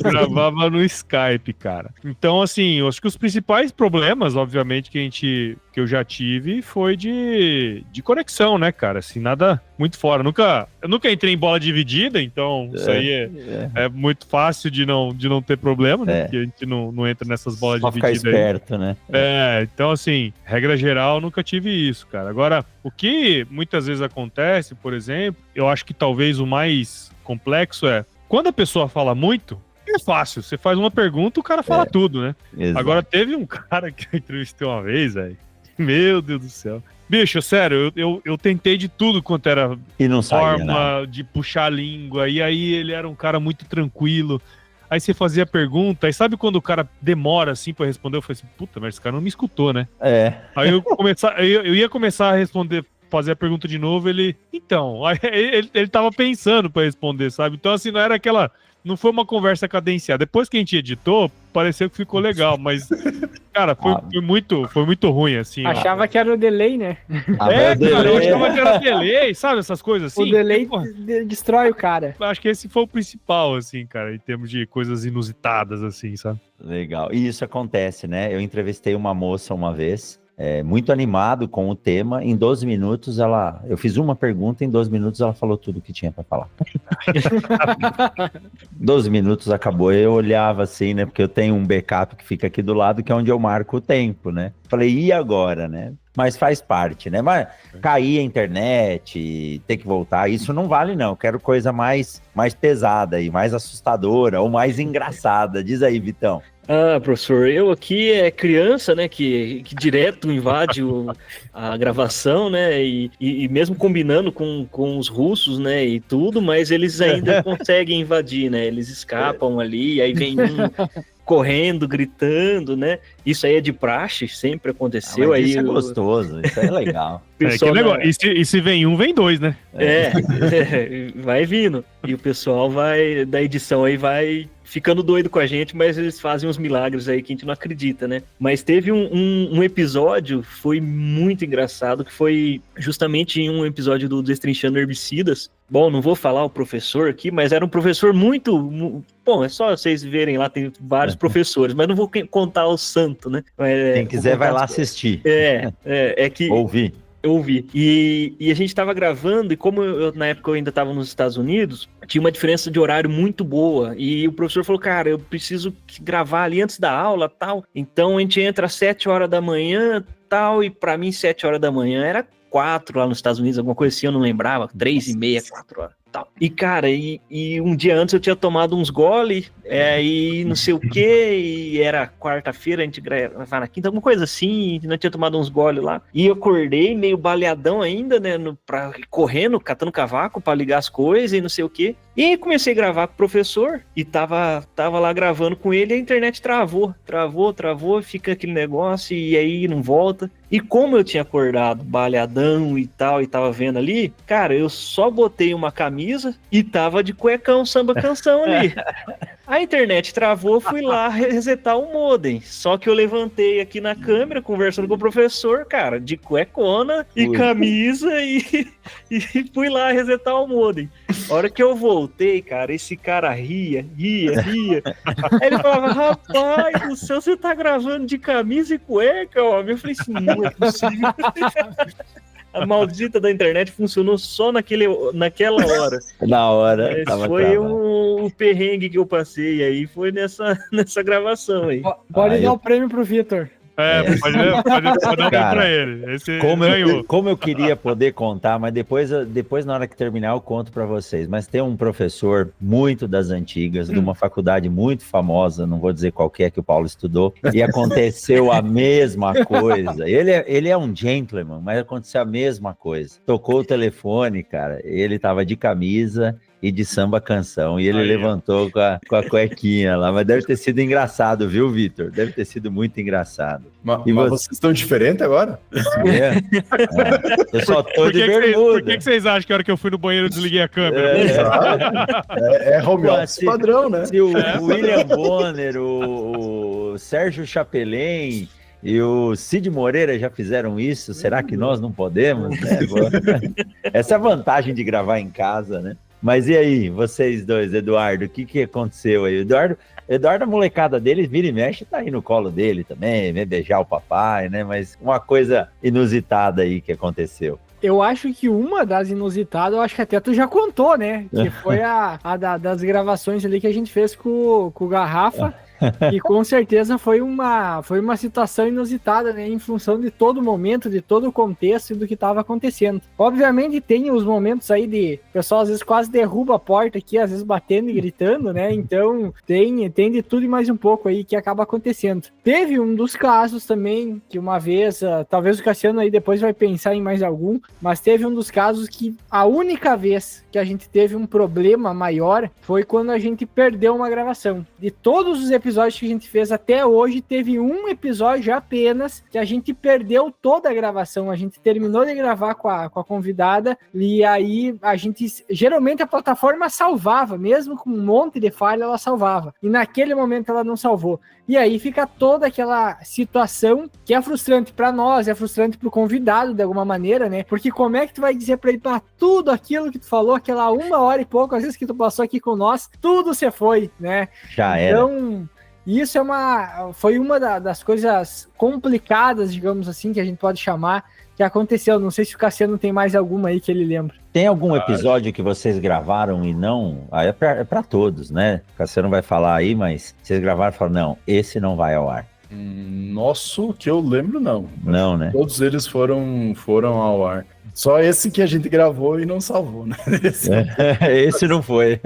Gravava no Skype, cara. Então, assim, eu acho que os principais problemas, obviamente, que eu já tive foi de conexão, né, cara? Assim, nada muito fora. Eu nunca entrei em bola dividida, então isso aí é muito fácil de não ter problema, né? Porque a gente não entra nessas bolas divididas. Só ficar esperto, aí, né? Então, assim, regra geral, nunca tive isso, cara. Agora, o que muitas vezes acontece, por exemplo, eu acho que talvez o mais complexo é, quando a pessoa fala muito, é fácil. Você faz uma pergunta, o cara fala tudo, né? Exato. Agora, teve um cara que eu entrevistei uma vez, velho. Meu Deus do céu. Bicho, sério, eu tentei de tudo quanto era e não forma de puxar a língua. E aí ele era um cara muito tranquilo. Aí você fazia a pergunta, e sabe quando o cara demora assim pra responder? Eu falei assim, puta, mas esse cara não me escutou, né? Aí eu ia começar a responder, fazer a pergunta de novo, então, aí ele tava pensando pra responder, sabe? Então assim, não foi uma conversa cadenciada. Depois que a gente editou, pareceu que ficou legal, mas, cara, foi muito ruim, assim. Achava que era o delay, né? Cara, eu achava que era delay, sabe? Essas coisas assim. O delay destrói o cara. Acho que esse foi o principal, assim, cara, em termos de coisas inusitadas, assim, sabe? Legal. E isso acontece, né? Eu entrevistei uma moça uma vez, muito animado com o tema. Em 12 minutos, eu fiz uma pergunta, em 12 minutos ela falou tudo o que tinha pra falar. 12 minutos acabou, eu olhava assim, né? Porque eu tenho um backup que fica aqui do lado, que é onde eu marco o tempo, né? Falei, e agora, né? Mas faz parte, né? Mas cair a internet, ter que voltar, isso não vale não. Eu quero coisa mais pesada e mais assustadora ou mais engraçada. Diz aí, Vitão. Ah, professor, eu aqui é criança, né, que direto invade a gravação, né, e mesmo combinando com os russos, né, e tudo, mas eles ainda conseguem invadir, né, eles escapam ali, aí vem correndo, gritando, né, isso aí é de praxe, sempre aconteceu. Aí isso é gostoso, isso é legal. E se vem um, vem dois, né? Vai vindo, e o pessoal da edição aí vai ficando doido com a gente, mas eles fazem uns milagres aí que a gente não acredita, né? Mas teve um episódio, foi muito engraçado, que foi justamente em um episódio do Destrinchando Herbicidas. Bom, não vou falar o professor aqui, mas era um professor muito... Bom, é só vocês verem lá, tem vários professores, mas não vou contar o santo, né? Quem quiser vai lá assistir. É que... Ouvir. Eu ouvi. E a gente tava gravando, e como na época eu ainda tava nos Estados Unidos, tinha uma diferença de horário muito boa. E o professor falou, cara, eu preciso gravar ali antes da aula, tal. Então a gente entra às 7 horas da manhã, tal, e pra mim 7 horas da manhã era 4 lá nos Estados Unidos, alguma coisa assim, eu não lembrava, 3h30, 4 horas. Tal. E cara, e um dia antes eu tinha tomado uns gole, e não sei o que, e era quarta-feira, a gente gravava na quinta, alguma coisa assim, não tinha tomado uns gole lá, e eu acordei meio baleadão ainda, né, correndo, catando cavaco pra ligar as coisas e não sei o que, e comecei a gravar com o professor, e tava lá gravando com ele, e a internet travou, fica aquele negócio, e aí não volta. E como eu tinha acordado baleadão e tal, e tava vendo ali, cara, eu só botei uma camisa e tava de cuecão, samba canção ali. A internet travou, fui lá resetar o modem. Só que eu levantei aqui na câmera, conversando com o professor, cara, de cuecona e camisa e fui lá resetar o modem. A hora que eu voltei, cara, esse cara ria. Aí ele falava, rapaz do céu, você tá gravando de camisa e cueca, homem? Eu falei assim, não é possível. A maldita da internet funcionou só naquela hora. Na hora. Foi o perrengue que eu passei aí, foi nessa gravação aí. Pode dar o prêmio pro Vitor. Pode dar um prêmio pra ele. Esse como eu queria poder contar, mas depois na hora que terminar eu conto pra vocês. Mas tem um professor muito das antigas, de uma faculdade muito famosa, não vou dizer qual que é que o Paulo estudou, e aconteceu a mesma coisa. Ele é um gentleman, mas aconteceu a mesma coisa. Tocou o telefone, cara, ele tava de camisa e de samba canção, e ele levantou com a cuequinha lá, mas deve ter sido engraçado, viu, Vitor? Deve ter sido muito engraçado. Mas vocês estão diferentes agora? Eu só tô de bermuda. Por que vocês acham que a hora que eu fui no banheiro eu desliguei a câmera? É home office padrão, né? Se o William Bonner, o Sérgio Chapelain e o Cid Moreira já fizeram isso, será que nós não podemos? Essa é a vantagem de gravar em casa, né? Mas e aí, vocês dois, Eduardo, o que aconteceu aí? Eduardo, a molecada dele, vira e mexe, tá aí no colo dele também, vem beijar o papai, né? Mas uma coisa inusitada aí que aconteceu. Eu acho que uma das inusitadas, eu acho que até tu já contou, né? Que foi das gravações ali que a gente fez com o Garrafa. E com certeza foi uma situação inusitada, né? Em função de todo o momento, de todo o contexto e do que estava acontecendo. Obviamente tem os momentos aí de o pessoal às vezes quase derruba a porta aqui, às vezes batendo e gritando, né? Então tem de tudo e mais um pouco aí que acaba acontecendo. Teve um dos casos também que uma vez, talvez o Cassiano aí depois vai pensar em mais algum, mas teve um dos casos que a única vez que a gente teve um problema maior foi quando a gente perdeu uma gravação. De todos os episódios que a gente fez até hoje, teve um episódio apenas que a gente perdeu toda a gravação. A gente terminou de gravar com a convidada e aí a gente, geralmente a plataforma salvava, mesmo com um monte de falha ela salvava. E naquele momento ela não salvou. E aí fica toda aquela situação que é frustrante para nós, é frustrante pro convidado de alguma maneira, né? Porque como é que tu vai dizer para ele, para tudo aquilo que tu falou, aquela 1 hora e pouco, às vezes que tu passou aqui com nós, tudo você foi, né? Já era. Então, isso foi uma das coisas complicadas, digamos assim, que a gente pode chamar, que aconteceu. Não sei se o Cassiano tem mais alguma aí que ele lembra. Tem algum episódio que vocês gravaram e não... É pra todos, né? O Cassiano vai falar aí, mas vocês gravaram e falaram, não, esse não vai ao ar. Nosso, que eu lembro, não. Não, né? Todos eles foram ao ar. Só esse que a gente gravou e não salvou, né? Esse não foi.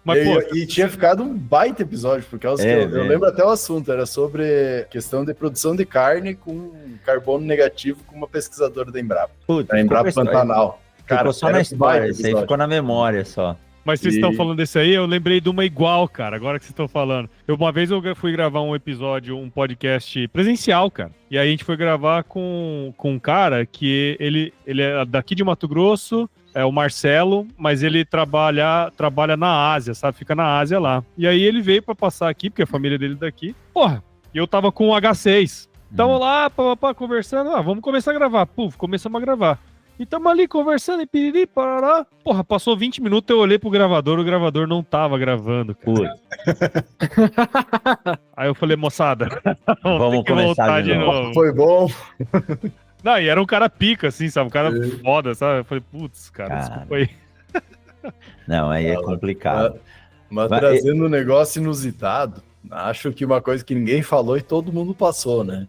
Mas, e tinha ficado um baita episódio, por causa que eu lembro até o assunto, era sobre questão de produção de carne com carbono negativo com uma pesquisadora da Embrapa. Da Embrapa Pantanal. Ficou só na história, isso aí ficou na memória só. Mas vocês estão falando desse aí, eu lembrei de uma igual, cara, agora que vocês estão falando. Uma vez eu fui gravar um episódio, um podcast presencial, cara. E aí a gente foi gravar com um cara que ele é daqui de Mato Grosso, é o Marcelo, mas ele trabalha na Ásia, sabe? Fica na Ásia lá. E aí ele veio pra passar aqui, porque a família dele é daqui. Porra, e eu tava com o H6. Tamo lá, conversando, vamos começar a gravar. Puf, começamos a gravar. E tamo ali conversando, e piriri, parará. Porra, passou 20 minutos, eu olhei pro gravador, o gravador não tava gravando, cara. Aí eu falei, moçada, vamos começar de novo. Foi bom. Não, e era um cara pica, assim, sabe? Um cara foda, sabe? Eu falei, putz, cara, desculpa aí. Não, aí é complicado. Mas trazendo um negócio inusitado, acho que uma coisa que ninguém falou e todo mundo passou, né?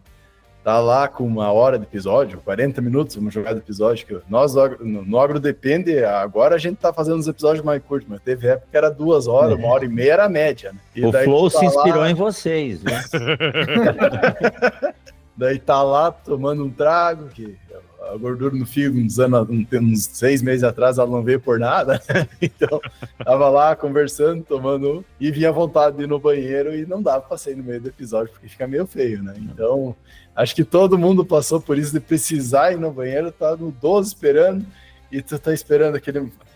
Tá lá com 1 hora de episódio, 40 minutos, vamos jogar de episódio, que nós no Agro Depende, agora a gente tá fazendo uns episódios mais curtos, mas teve época que era 2 horas, 1 hora e meia era a média, né? E o Flow se inspirou em vocês, né? Daí tá lá tomando um trago, que a gordura no fígado, uns 6 meses atrás, ela não veio por nada, então tava lá conversando, tomando, e vinha à vontade de ir no banheiro e não dava pra sair no meio do episódio, porque fica meio feio, né? Então, acho que todo mundo passou por isso de precisar ir no banheiro, tá no 12 esperando, e tu tá esperando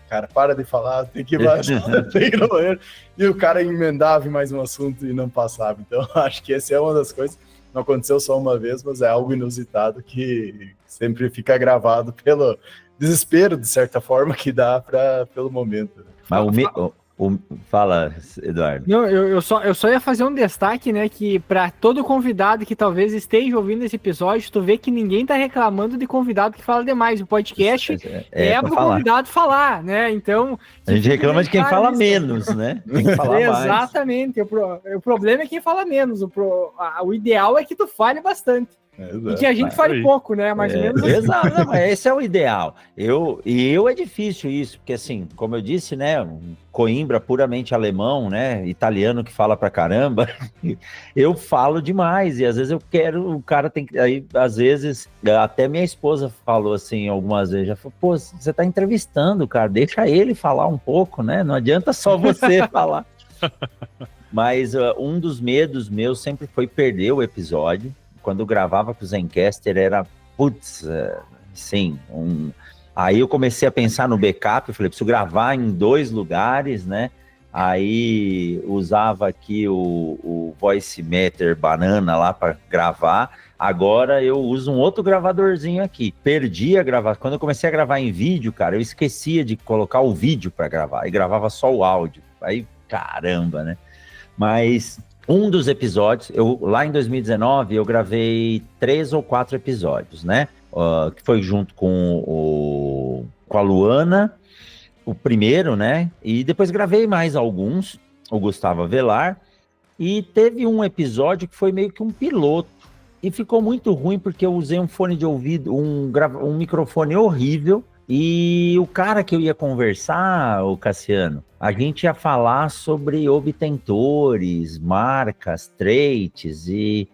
cara, para de falar, tem que baixar, tem que ir no banheiro. E o cara emendava em mais um assunto e não passava. Então, acho que essa é uma das coisas. Não aconteceu só uma vez, mas é algo inusitado que sempre fica gravado pelo desespero, de certa forma, que dá pelo momento. Mas fala, Eduardo. Não, eu só ia fazer um destaque, né, que para todo convidado que talvez esteja ouvindo esse episódio, tu vê que ninguém tá reclamando de convidado que fala demais. O podcast é pro convidado falar, né? Então... A gente reclama de quem fala menos, né? Tem que falar mais. Exatamente. O problema é quem fala menos. O ideal é que tu fale bastante. E que a gente fale pouco, né? Mais ou menos. Exato, não, mas esse é o ideal. Eu é difícil isso, porque assim, como eu disse, né? Um Coimbra puramente alemão, né? Italiano que fala pra caramba. Eu falo demais e às vezes eu quero, o cara tem que. Aí, às vezes, até minha esposa falou assim algumas vezes, já falou, pô, você tá entrevistando o cara, deixa ele falar um pouco, né? Não adianta só você falar. Mas um dos medos meus sempre foi perder o episódio. Quando eu gravava com o Zencastr, era, Aí eu comecei a pensar no backup, eu falei, preciso gravar em 2 lugares, né? Aí usava aqui o Voicemeter Banana lá para gravar. Agora eu uso um outro gravadorzinho aqui. Perdi a gravação. Quando eu comecei a gravar em vídeo, cara, eu esquecia de colocar o vídeo para gravar. E gravava só o áudio. Aí, caramba, né? Mas... um dos episódios, lá em 2019, eu gravei 3 ou 4 episódios, né? Que foi junto com a Luana, o primeiro, né? E depois gravei mais alguns, o Gustavo Avelar. E teve um episódio que foi meio que um piloto. E ficou muito ruim porque eu usei um fone de ouvido, um microfone horrível. E o cara que eu ia conversar, o Cassiano, a gente ia falar sobre obtentores, marcas, traits, e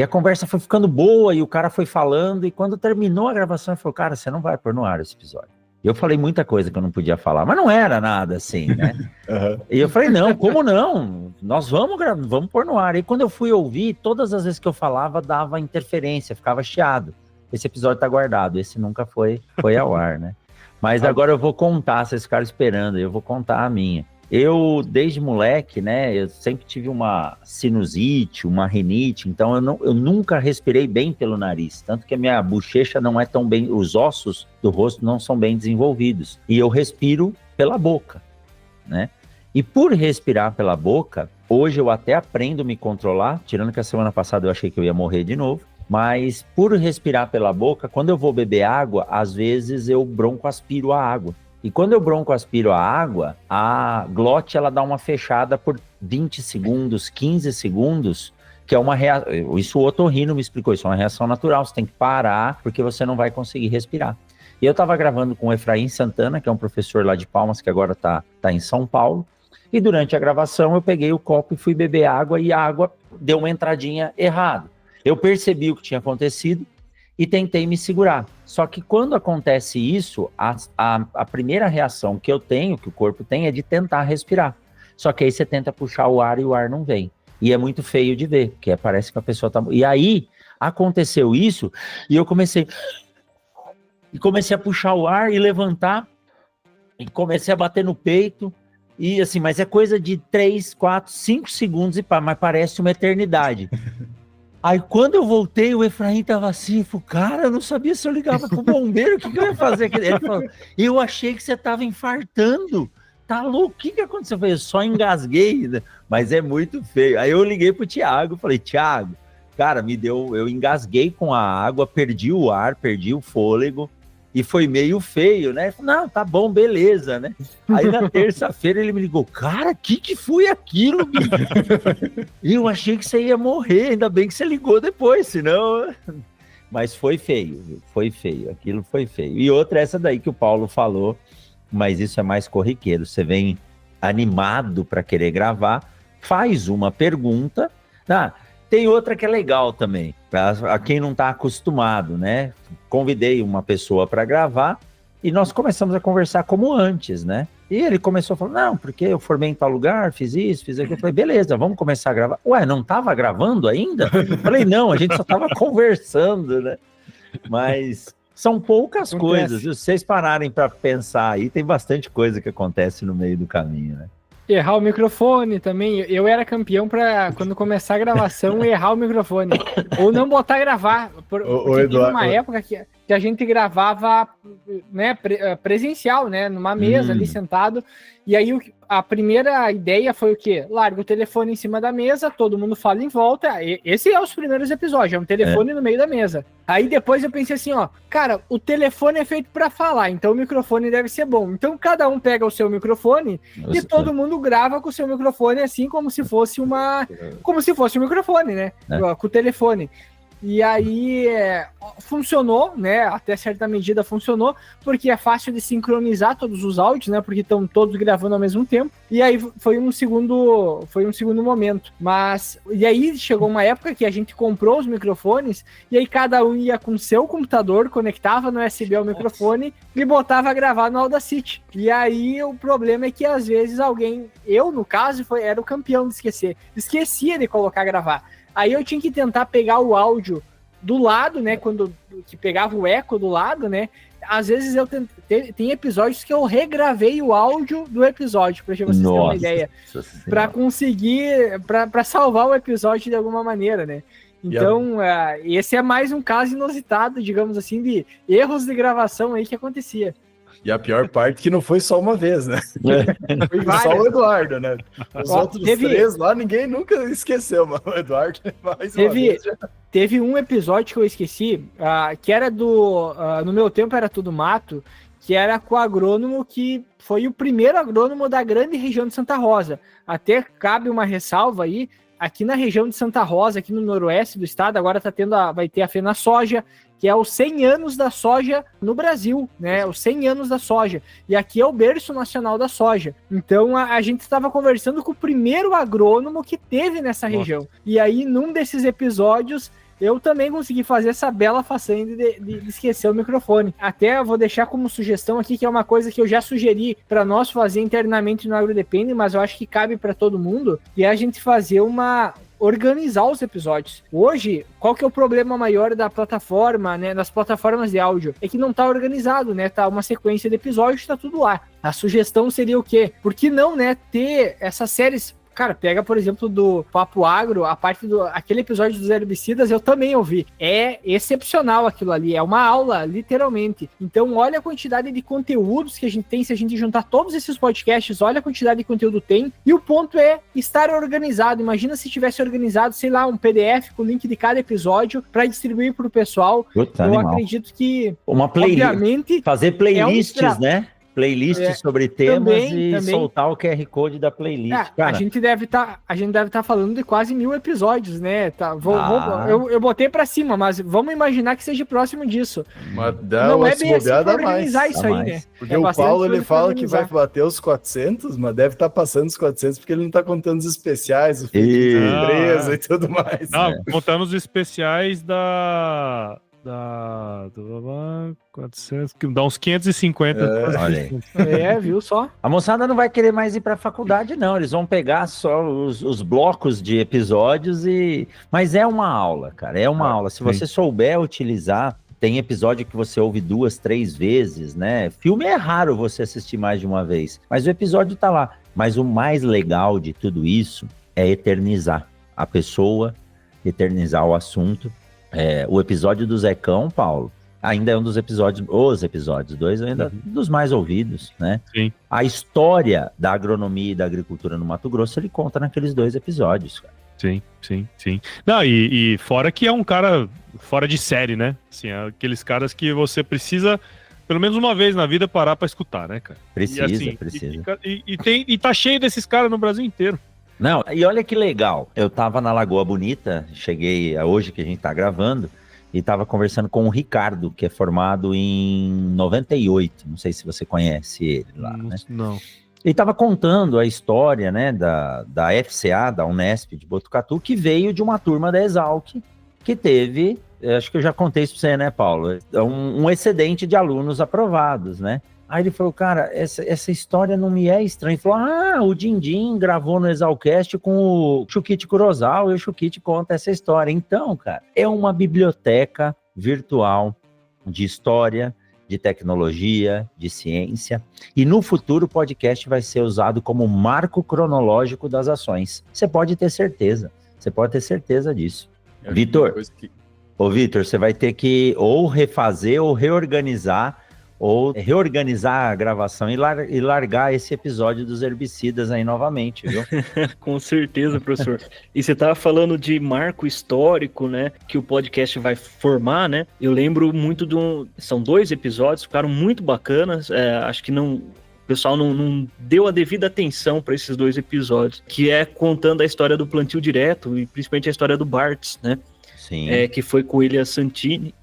a conversa foi ficando boa, e o cara foi falando, e quando terminou a gravação, ele falou, cara, você não vai pôr no ar esse episódio. Eu falei muita coisa que eu não podia falar, mas não era nada assim, né? E eu falei, não, como não? Nós vamos pôr no ar. E quando eu fui ouvir, todas as vezes que eu falava, dava interferência, ficava chiado. Esse episódio tá guardado, esse nunca foi ao ar, né? Mas agora eu vou contar, vocês ficaram esperando, eu vou contar a minha. Eu, desde moleque, né, eu sempre tive uma sinusite, uma rinite, então eu nunca respirei bem pelo nariz, tanto que a minha bochecha não é tão bem, os ossos do rosto não são bem desenvolvidos, e eu respiro pela boca, né? E por respirar pela boca, hoje eu até aprendo a me controlar, tirando que a semana passada eu achei que eu ia morrer de novo, mas por respirar pela boca, quando eu vou beber água, às vezes eu broncoaspiro a água. E quando eu broncoaspiro a água, a glote ela dá uma fechada por 20 segundos, 15 segundos, que é uma reação. Isso o otorrino me explicou, isso é uma reação natural, você tem que parar porque você não vai conseguir respirar. E eu estava gravando com o Efraim Santana, que é um professor lá de Palmas, que agora tá em São Paulo, e durante a gravação eu peguei o copo e fui beber água, e a água deu uma entradinha errada. Eu percebi o que tinha acontecido e tentei me segurar. Só que quando acontece isso, a primeira reação que eu tenho, que o corpo tem, é de tentar respirar. Só que aí você tenta puxar o ar e o ar não vem. E é muito feio de ver, porque parece que a pessoa tá... E aí, aconteceu isso, e eu comecei a puxar o ar e levantar, e comecei a bater no peito, e assim, mas é coisa de 3, 4, 5 segundos, mas parece uma eternidade. Aí quando eu voltei, o Efraim tava assim, falou, cara, eu não sabia se eu ligava pro bombeiro, o que eu ia fazer? Ele falou, eu achei que você tava infartando, tá louco, o que aconteceu? Eu falei, eu só engasguei, né? Mas é muito feio. Aí eu liguei pro Thiago, falei, Thiago, cara, eu engasguei com a água, perdi o ar, perdi o fôlego, e foi meio feio, né? Falei, não, tá bom, beleza, né? Aí na terça-feira ele me ligou, cara, que foi aquilo, bicho? E eu achei que você ia morrer, ainda bem que você ligou depois, senão... Mas foi feio, aquilo foi feio. E outra, essa daí que o Paulo falou, mas isso é mais corriqueiro, você vem animado para querer gravar, faz uma pergunta, tem outra que é legal também, a quem não está acostumado, né? Convidei uma pessoa para gravar e nós começamos a conversar como antes, né? E ele começou a falar, não, porque eu formei em tal lugar, fiz isso, fiz aquilo. Eu falei, beleza, vamos começar a gravar. Ué, não estava gravando ainda? Eu falei, não, a gente só estava conversando, né? Mas São poucas Acontece. coisas, viu? Se vocês pararem para pensar aí, tem bastante coisa que acontece no meio do caminho, né? Errar o microfone também. Eu era campeão pra, quando começar a gravação, errar o microfone. Ou não botar gravar. Porque teve uma época que a gente gravava, né, presencial, né? Numa mesa ali sentado. E aí a primeira ideia foi o quê? Larga o telefone em cima da mesa, todo mundo fala em volta. Esse é os primeiros episódios, é um telefone no meio da mesa. Aí depois eu pensei assim, ó, cara, o telefone é feito pra falar, então o microfone deve ser bom. Então cada um pega o seu microfone e todo mundo grava com o seu microfone assim como se fosse um microfone, né? Com o telefone. E aí funcionou, né? Até certa medida funcionou, porque é fácil de sincronizar todos os áudios, né? Porque estão todos gravando ao mesmo tempo. E aí foi um segundo momento. E aí chegou uma época que a gente comprou os microfones, e aí cada um ia com seu computador, conectava no USB ao microfone e botava a gravar no Audacity. E aí o problema é que às vezes eu no caso, era o campeão de esquecer. Esquecia de colocar a gravar. Aí eu tinha que tentar pegar o áudio do lado, né? Que pegava o eco do lado, né? Às vezes tem episódios que eu regravei o áudio do episódio, para vocês terem uma ideia. Para conseguir, para salvar o episódio de alguma maneira, né? Então, esse é mais um caso inusitado, digamos assim, de erros de gravação aí que acontecia. E a pior parte é que não foi só uma vez, né? Foi só o Eduardo, né? Os outros três lá, ninguém nunca esqueceu, mas o Eduardo mais uma vez. Teve um episódio que eu esqueci, que era no meu tempo era tudo mato, que era com o agrônomo que foi o primeiro agrônomo da grande região de Santa Rosa. Até cabe uma ressalva aí, aqui na região de Santa Rosa, aqui no noroeste do estado, agora vai ter a FenaSoja, que é os 100 anos da soja no Brasil, né? Os 100 anos da soja. E aqui é o berço nacional da soja. Então a gente estava conversando com o primeiro agrônomo que teve nessa região. E aí, num desses episódios, eu também consegui fazer essa bela façanha de esquecer o microfone. Até eu vou deixar como sugestão aqui, que é uma coisa que eu já sugeri para nós fazer internamente no AgroDepende, mas eu acho que cabe para todo mundo, e é a gente fazer organizar os episódios. Hoje, qual que é o problema maior da plataforma, né, das plataformas de áudio? É que não tá organizado, né? Tá uma sequência de episódios, tá tudo lá. A sugestão seria o quê? Por que não, né, ter essas séries? Cara, pega, por exemplo, do Papo Agro, a parte aquele episódio dos herbicidas, eu também ouvi. É excepcional aquilo ali, é uma aula, literalmente. Então, olha a quantidade de conteúdos que a gente tem, se a gente juntar todos esses podcasts, olha a quantidade de conteúdo que tem. E o ponto é estar organizado. Imagina se tivesse organizado, sei lá, um PDF com o link de cada episódio para distribuir para o pessoal. Acredito que, uma playlist, obviamente, fazer playlists, né? Playlists sobre temas também. Soltar o QR Code da playlist. Cara, a gente deve estar falando de quase 1000 episódios, né? Eu botei pra cima, mas vamos imaginar que seja próximo disso. Mas não é bem assim pra organizar isso aí, né? Porque o Paulo, ele fala que vai bater os 400, mas deve estar passando os 400 porque ele não tá contando os especiais, o feed da empresa e tudo mais. Não, contando os especiais da 400, que dá uns 550. Olha aí. Viu só? A moçada não vai querer mais ir pra faculdade, não. Eles vão pegar só os blocos de episódios mas é uma aula, cara. É uma aula. Se você souber utilizar, tem episódio que você ouve 2, 3 vezes, né? Filme é raro você assistir mais de uma vez, mas o episódio tá lá. Mas o mais legal de tudo isso é eternizar a pessoa, eternizar o assunto. O episódio do Zecão, Paulo, ainda é um dos episódios, dois ainda dos mais ouvidos, né? Sim. A história da agronomia e da agricultura no Mato Grosso, ele conta naqueles 2 episódios, cara. Sim. Não, e fora que é um cara fora de série, né? Assim, aqueles caras que você precisa, pelo menos uma vez na vida, parar pra escutar, né, cara? Precisa. E tá cheio desses caras no Brasil inteiro. Não, e olha que legal, eu tava na Lagoa Bonita, cheguei hoje que a gente tá gravando, e tava conversando com o Ricardo, que é formado em 98, não sei se você conhece ele lá, né? Não. Ele tava contando a história, né, da FCA, da Unesp de Botucatu, que veio de uma turma da Exalc, que teve, acho que eu já contei isso pra você, né, Paulo, um excedente de alunos aprovados, né? Aí ele falou, cara, essa história não me é estranha. Ele falou, o Dindim gravou no Exalcast com o Shukit Kurosawa e o Shukit conta essa história. Então, cara, é uma biblioteca virtual de história, de tecnologia, de ciência. E no futuro o podcast vai ser usado como marco cronológico das ações. Você pode ter certeza disso. Vitor, Vitor, você vai ter que ou refazer ou reorganizar a gravação e largar esse episódio dos herbicidas aí novamente, viu? Com certeza, professor. E você estava falando de marco histórico, né, que o podcast vai formar, né? Eu lembro muito são 2 episódios, ficaram muito bacanas, acho que o pessoal não deu a devida atenção para esses 2 episódios, que é contando a história do plantio direto e principalmente a história do Bartz, né? Sim. Que foi com o William Santini,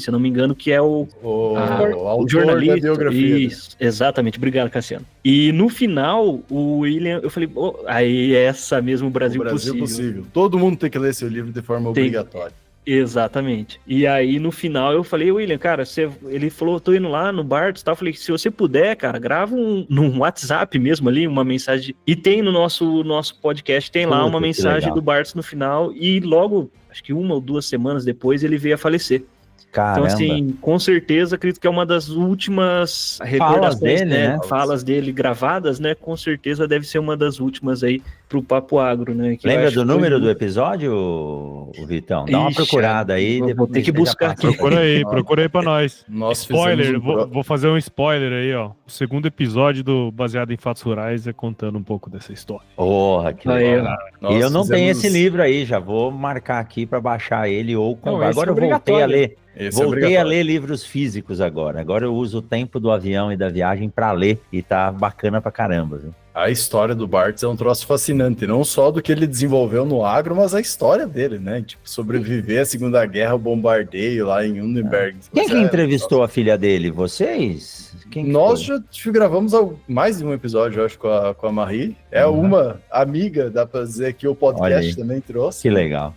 se eu não me engano, que é o autor jornalista. Da biografia. Isso, exatamente. Obrigado, Cassiano. E no final, o William, eu falei, aí é essa mesmo, o Brasil Possível. Todo mundo tem que ler seu livro de forma obrigatória. Exatamente. E aí, no final, eu falei, William, cara, ele falou, tô indo lá no Bartz e tal. Eu falei, se você puder, cara, grava num WhatsApp mesmo ali, uma mensagem. E tem no nosso podcast, tem lá uma mensagem do Bartz no final. E logo, acho que 1 ou 2 semanas depois, ele veio a falecer. Caramba. Então, assim, com certeza, acredito que é uma das últimas recordações, né? Falas dele gravadas, né? Com certeza deve ser uma das últimas aí pro Papo Agro, né? Que lembra do número do episódio, o Vitão? Dá uma procurada aí. Vou ter que buscar aqui. Procura aí pra nós. Spoiler, fizemos vou fazer um spoiler aí, ó. O segundo episódio do Baseado em Fatos Rurais é contando um pouco dessa história. Porra, que legal. E eu não tenho esse livro aí, já vou marcar aqui pra baixar ele ou comprar. Agora eu voltei a ler. Voltei a ler livros físicos agora. Agora eu uso o tempo do avião e da viagem para ler e tá bacana pra caramba, viu? A história do Bartz é um troço fascinante, não só do que ele desenvolveu no agro, mas a história dele, né? Tipo, sobreviver à Segunda Guerra, o bombardeio lá em Nuremberg. Quem que entrevistou a filha dele? Vocês? Nós já gravamos mais de um episódio, eu acho, com a Marie. É uma amiga, dá pra dizer, que o podcast também trouxe. Que legal.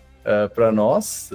Para nós,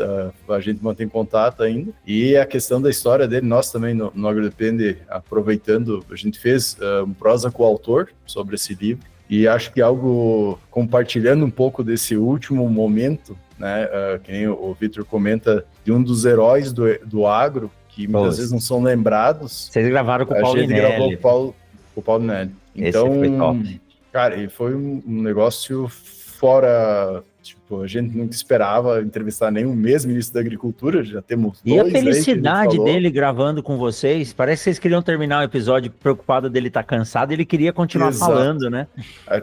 a gente mantém contato ainda, e a questão da história dele, nós também no AgroDepende, aproveitando, a gente fez um prosa com o autor sobre esse livro, e acho que algo, compartilhando um pouco desse último momento, né, que nem o Vitor comenta, de um dos heróis do agro, que muitas vezes não são lembrados. Vocês gravaram com o Paulo Nelly. A gente gravou com o Paulo Nelly. Então, esse foi top. Cara, e foi um negócio fora... Tipo, a gente nunca esperava entrevistar nenhum ministro da Agricultura, já temos 2. E a felicidade dele gravando com vocês, parece que vocês queriam terminar o episódio preocupado dele estar cansado, ele queria continuar falando, né?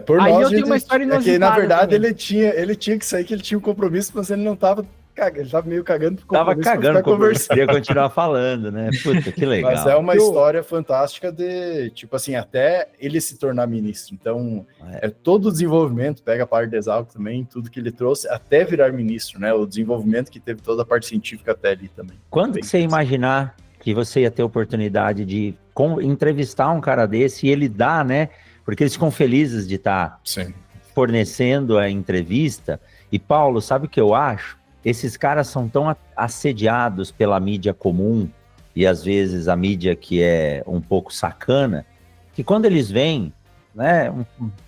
Por aí nós, eu tenho uma história inusitada. É que, na verdade, ele tinha que sair, que ele tinha um compromisso, mas ele não tava... Ele tava meio cagando pro compromisso. Tava cagando pro compromisso, queria continuar falando, né? Puta, que legal. Mas é uma história fantástica de, tipo assim, até ele se tornar ministro. Então, todo o desenvolvimento, pega a parte de Exalc também, tudo que ele trouxe, até virar ministro, né? O desenvolvimento que teve toda a parte científica até ali também. Quando que você imaginar que você ia ter oportunidade de entrevistar um cara desse e ele dá, né? Porque eles ficam felizes de estar fornecendo a entrevista. E, Paulo, sabe o que eu acho? Esses caras são tão assediados pela mídia comum e às vezes a mídia que é um pouco sacana, que quando eles vêm, né, um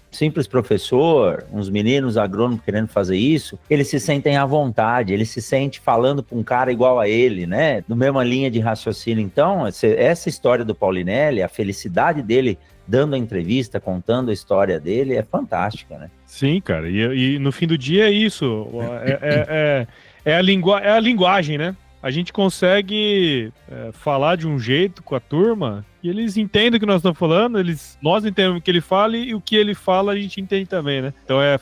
simples professor, uns meninos agrônomos querendo fazer isso, eles se sentem à vontade, eles se sentem falando para um cara igual a ele, né, na mesma linha de raciocínio. Então, essa história do Paulinelli, a felicidade dele dando a entrevista, contando a história dele, é fantástica, né? Sim, cara, e no fim do dia é isso, é a linguagem, né? A gente consegue falar de um jeito com a turma e eles entendem o que nós estamos falando, nós entendemos o que ele fala e o que ele fala a gente entende também, né? Então é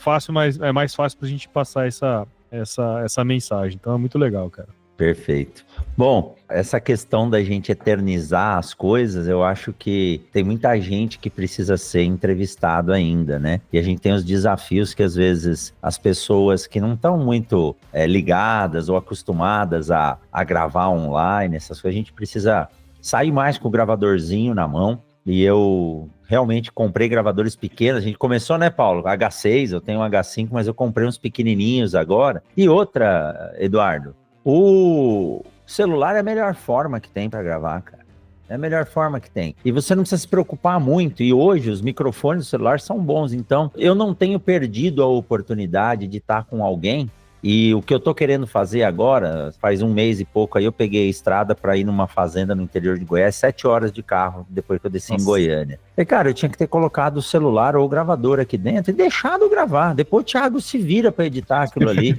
mais fácil pra gente passar essa mensagem, então é muito legal, cara. Perfeito. Bom, essa questão da gente eternizar as coisas, eu acho que tem muita gente que precisa ser entrevistado ainda, né? E a gente tem os desafios que às vezes as pessoas que não estão muito ligadas ou acostumadas a gravar online, essas coisas, a gente precisa sair mais com o gravadorzinho na mão. E eu realmente comprei gravadores pequenos. A gente começou, né, Paulo? H6, eu tenho um H5, mas eu comprei uns pequenininhos agora. E outra, Eduardo, o celular é a melhor forma que tem para gravar, cara. É a melhor forma que tem. E você não precisa se preocupar muito. E hoje os microfones do celular são bons. Então, eu não tenho perdido a oportunidade de estar com alguém E o que eu tô querendo fazer agora, faz um mês e pouco aí, eu peguei a estrada para ir numa fazenda no interior de Goiás, 7 horas de carro, depois que eu desci em Goiânia. E, cara, eu tinha que ter colocado o celular ou o gravador aqui dentro e deixado gravar. Depois o Thiago se vira para editar aquilo ali.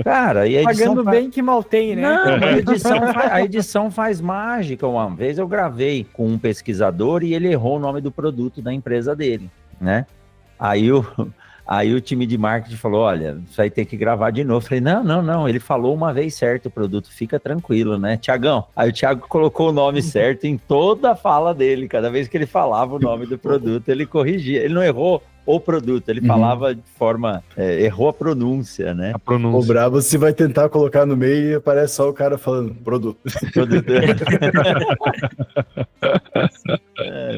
Cara, e a edição... Pagando bem que mal tem, né? Não, a edição faz mágica. Uma vez eu gravei com um pesquisador e ele errou o nome do produto da empresa dele, né? Aí o time de marketing falou, olha, isso aí tem que gravar de novo. Eu falei, não, ele falou uma vez certo o produto, fica tranquilo, né, Thiagão? Aí o Thiago colocou o nome certo em toda a fala dele, cada vez que ele falava o nome do produto, ele corrigia, ele não errou o produto, ele falava de forma, errou a pronúncia, né? O brabo, se vai tentar colocar no meio e aparece só o cara falando produto.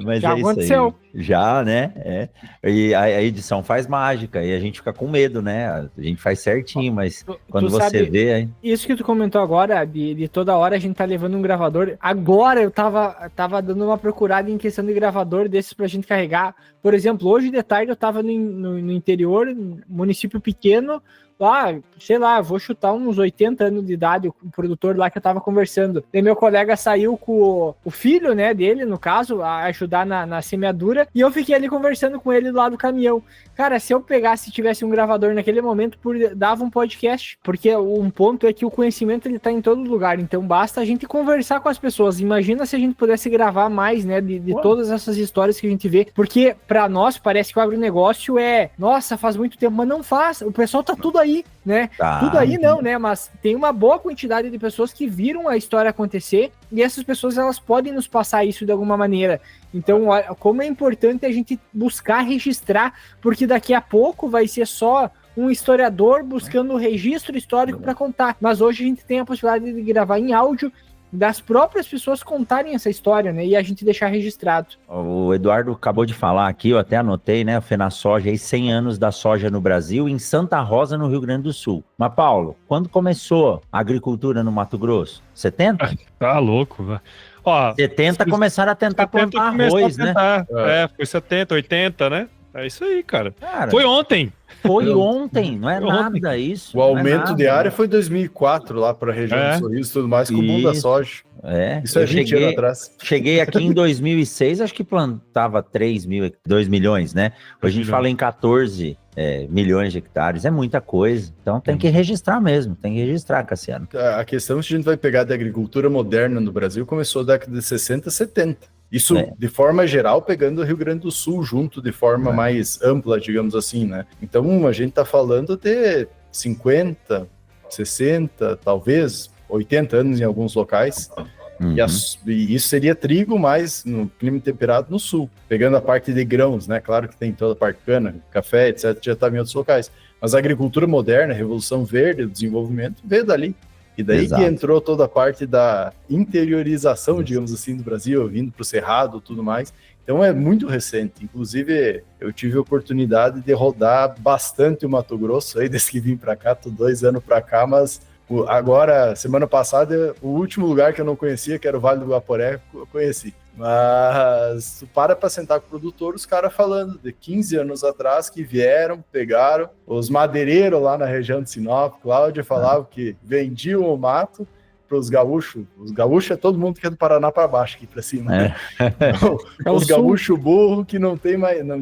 Mas já aconteceu. Isso aí. Já, né? E a edição faz mágica e a gente fica com medo, né? A gente faz certinho, mas quando você vê... Aí... Isso que tu comentou agora, de toda hora a gente tá levando um gravador. Agora eu tava dando uma procurada em questão de gravador desses pra gente carregar. Por exemplo, hoje de tarde eu tava no interior, município pequeno, lá, sei lá, vou chutar uns 80 anos de idade, o produtor lá que eu tava conversando. Daí meu colega saiu com o filho, né, dele, no caso, a ajudar na semeadura, e eu fiquei ali conversando com ele lá do caminhão. Cara, se eu pegasse e tivesse um gravador naquele momento, dava um podcast, porque um ponto é que o conhecimento ele tá em todo lugar, então basta a gente conversar com as pessoas. Imagina se a gente pudesse gravar mais, né, de todas essas histórias que a gente vê, porque pra nós parece que o agronegócio nossa, faz muito tempo, mas não faz, o pessoal tá tudo aí, né? Tudo aí não, né? Mas tem uma boa quantidade de pessoas que viram a história acontecer e essas pessoas, elas podem nos passar isso de alguma maneira. Então, como é importante a gente buscar registrar, porque daqui a pouco vai ser só um historiador buscando o registro histórico para contar. Mas hoje a gente tem a possibilidade de gravar em áudio das próprias pessoas contarem essa história, né? E a gente deixar registrado. O Eduardo acabou de falar aqui, eu até anotei, né? O FenaSoja aí, 100 anos da soja no Brasil, em Santa Rosa, no Rio Grande do Sul. Mas, Paulo, quando começou a agricultura no Mato Grosso? 70? Tá louco, velho. 70 começaram a tentar plantar arroz, né? Foi 70, 80, né? É isso aí, cara. Foi ontem. Foi ontem, não é nada isso. O aumento de área foi em 2004, lá para a região do Sorriso e tudo mais, com o boom da soja. Isso é 20 anos atrás. Cheguei aqui em 2006, acho que plantava 2 milhões, né? Hoje a gente fala em 14 milhões de hectares, é muita coisa. Então tem que registrar mesmo, tem que registrar, Cassiano. A questão é que a gente vai pegar da agricultura moderna no Brasil, começou na década de 60, 70. Isso, de forma geral, pegando o Rio Grande do Sul junto, de forma mais ampla, digamos assim, né? Então, a gente está falando de 50, 60, talvez 80 anos em alguns locais. E isso seria trigo, mais no clima temperado no sul. Pegando a parte de grãos, né? Claro que tem toda a parte de cana, café, etc., já está em outros locais. Mas a agricultura moderna, a Revolução Verde, o desenvolvimento, veio dali. E daí que entrou toda a parte da interiorização, digamos assim, do Brasil, vindo para o Cerrado e tudo mais. Então é muito recente. Inclusive, eu tive a oportunidade de rodar bastante o Mato Grosso, aí desde que vim para cá, tô 2 anos para cá, mas agora, semana passada, o último lugar que eu não conhecia, que era o Vale do Guaporé, eu conheci. Mas tu para sentar com o produtor, os caras falando de 15 anos atrás que vieram, pegaram os madeireiros lá na região de Sinop. Cláudia falava que vendiam o mato para os gaúchos. Os gaúchos é todo mundo que é do Paraná para baixo, aqui para cima. Né? Então, os gaúchos burro que não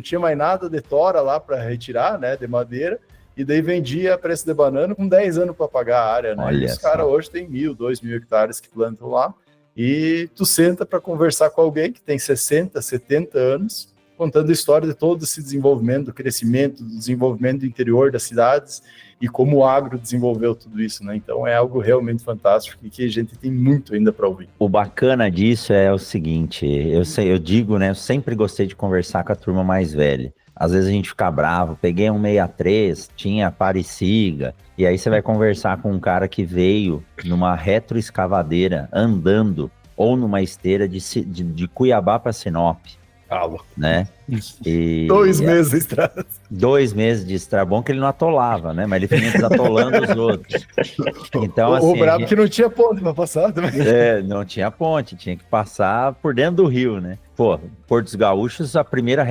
tinha mais nada de tora lá para retirar, né, de madeira. E daí vendia a preço de banana com 10 anos para pagar a área. Né? E os caras hoje têm 1.000, 2.000 hectares que plantam lá. E tu senta para conversar com alguém que tem 60, 70 anos, contando a história de todo esse desenvolvimento, do crescimento, do desenvolvimento do interior das cidades e como o agro desenvolveu tudo isso, né? Então é algo realmente fantástico e que a gente tem muito ainda para ouvir. O bacana disso é o seguinte, eu digo, né? Eu sempre gostei de conversar com a turma mais velha. Às vezes a gente fica bravo, peguei um 63, tinha Parisiga, e aí você vai conversar com um cara que veio numa retroescavadeira andando, ou numa esteira de Cuiabá para Sinop. né? E 2 meses de estrada. 2 meses de estrada, bom que ele não atolava, né? Mas ele vinha desatolando os outros. Então, assim, o brabo que não tinha ponte pra passar também. não tinha ponte, tinha que passar por dentro do rio, né? Pô, Porto dos Gaúchos, a primeira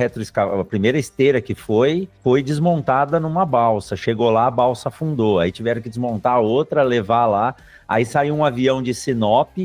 esteira que foi desmontada numa balsa. Chegou lá, a balsa afundou. Aí tiveram que desmontar a outra, levar lá. Aí saiu um avião de Sinop,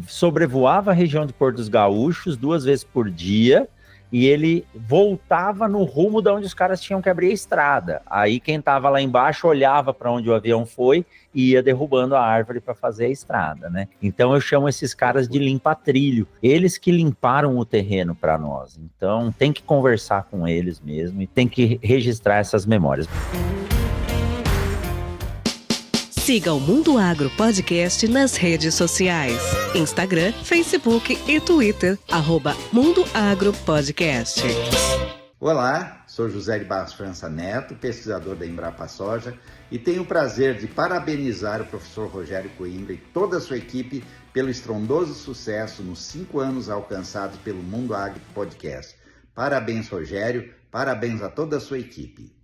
sobrevoava a região de Porto dos Gaúchos 2 vezes por dia, e ele voltava no rumo de onde os caras tinham que abrir a estrada. Aí quem estava lá embaixo olhava para onde o avião foi e ia derrubando a árvore para fazer a estrada, né? Então eu chamo esses caras de limpa-trilho. Eles que limparam o terreno para nós. Então tem que conversar com eles mesmo e tem que registrar essas memórias. Siga o Mundo Agro Podcast nas redes sociais. Instagram, Facebook e Twitter, @Mundo Agro Podcast. Olá, sou José de Barros França Neto, pesquisador da Embrapa Soja, e tenho o prazer de parabenizar o professor Rogério Coimbra e toda a sua equipe pelo estrondoso sucesso nos 5 anos alcançados pelo Mundo Agro Podcast. Parabéns, Rogério, parabéns a toda a sua equipe.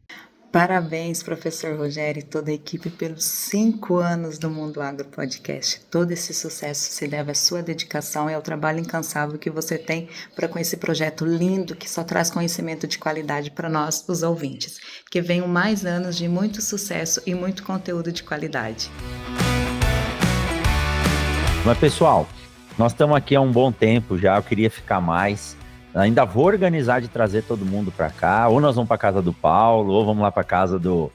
Parabéns, professor Rogério e toda a equipe pelos 5 anos do Mundo Agro Podcast. Todo esse sucesso se deve à sua dedicação e ao trabalho incansável que você tem com esse projeto lindo que só traz conhecimento de qualidade para nós, os ouvintes. Que venham mais anos de muito sucesso e muito conteúdo de qualidade. Mas, pessoal, nós estamos aqui há um bom tempo já, eu queria ficar mais. Ainda vou organizar de trazer todo mundo para cá, ou nós vamos para casa do Paulo, ou vamos lá para casa do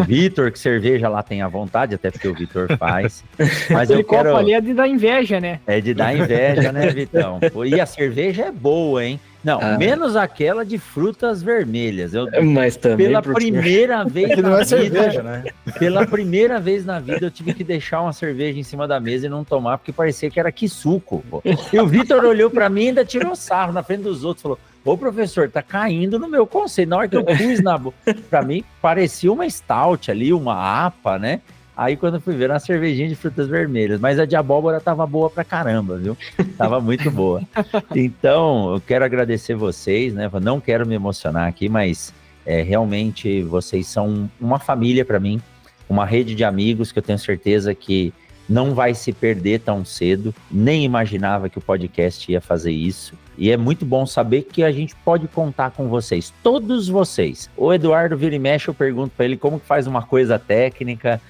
Vitor, que cerveja lá tem à vontade, até porque o Vitor faz. Mas eu quero... ali é de dar inveja, né? É de dar inveja, né, Vitão? E a cerveja é boa, hein? Não, menos aquela de frutas vermelhas. Mas também pela primeira vez que não na é vida, cerveja, né? Pela primeira vez na vida eu tive que deixar uma cerveja em cima da mesa e não tomar, porque parecia que era suco, pô. E o Vitor olhou pra mim e ainda tirou sarro na frente dos outros, falou: ô professor, tá caindo no meu conceito. Na hora que eu pus na boca, pra mim parecia uma stout ali, uma APA, né? Aí quando eu fui ver, uma cervejinha de frutas vermelhas. Mas a de abóbora tava boa pra caramba, viu? Tava muito boa. Então, eu quero agradecer vocês, né? Eu não quero me emocionar aqui, mas realmente vocês são uma família para mim, uma rede de amigos que eu tenho certeza que não vai se perder tão cedo. Nem imaginava que o podcast ia fazer isso. E é muito bom saber que a gente pode contar com vocês, todos vocês. O Eduardo vira e mexe, eu pergunto para ele como que faz uma coisa técnica.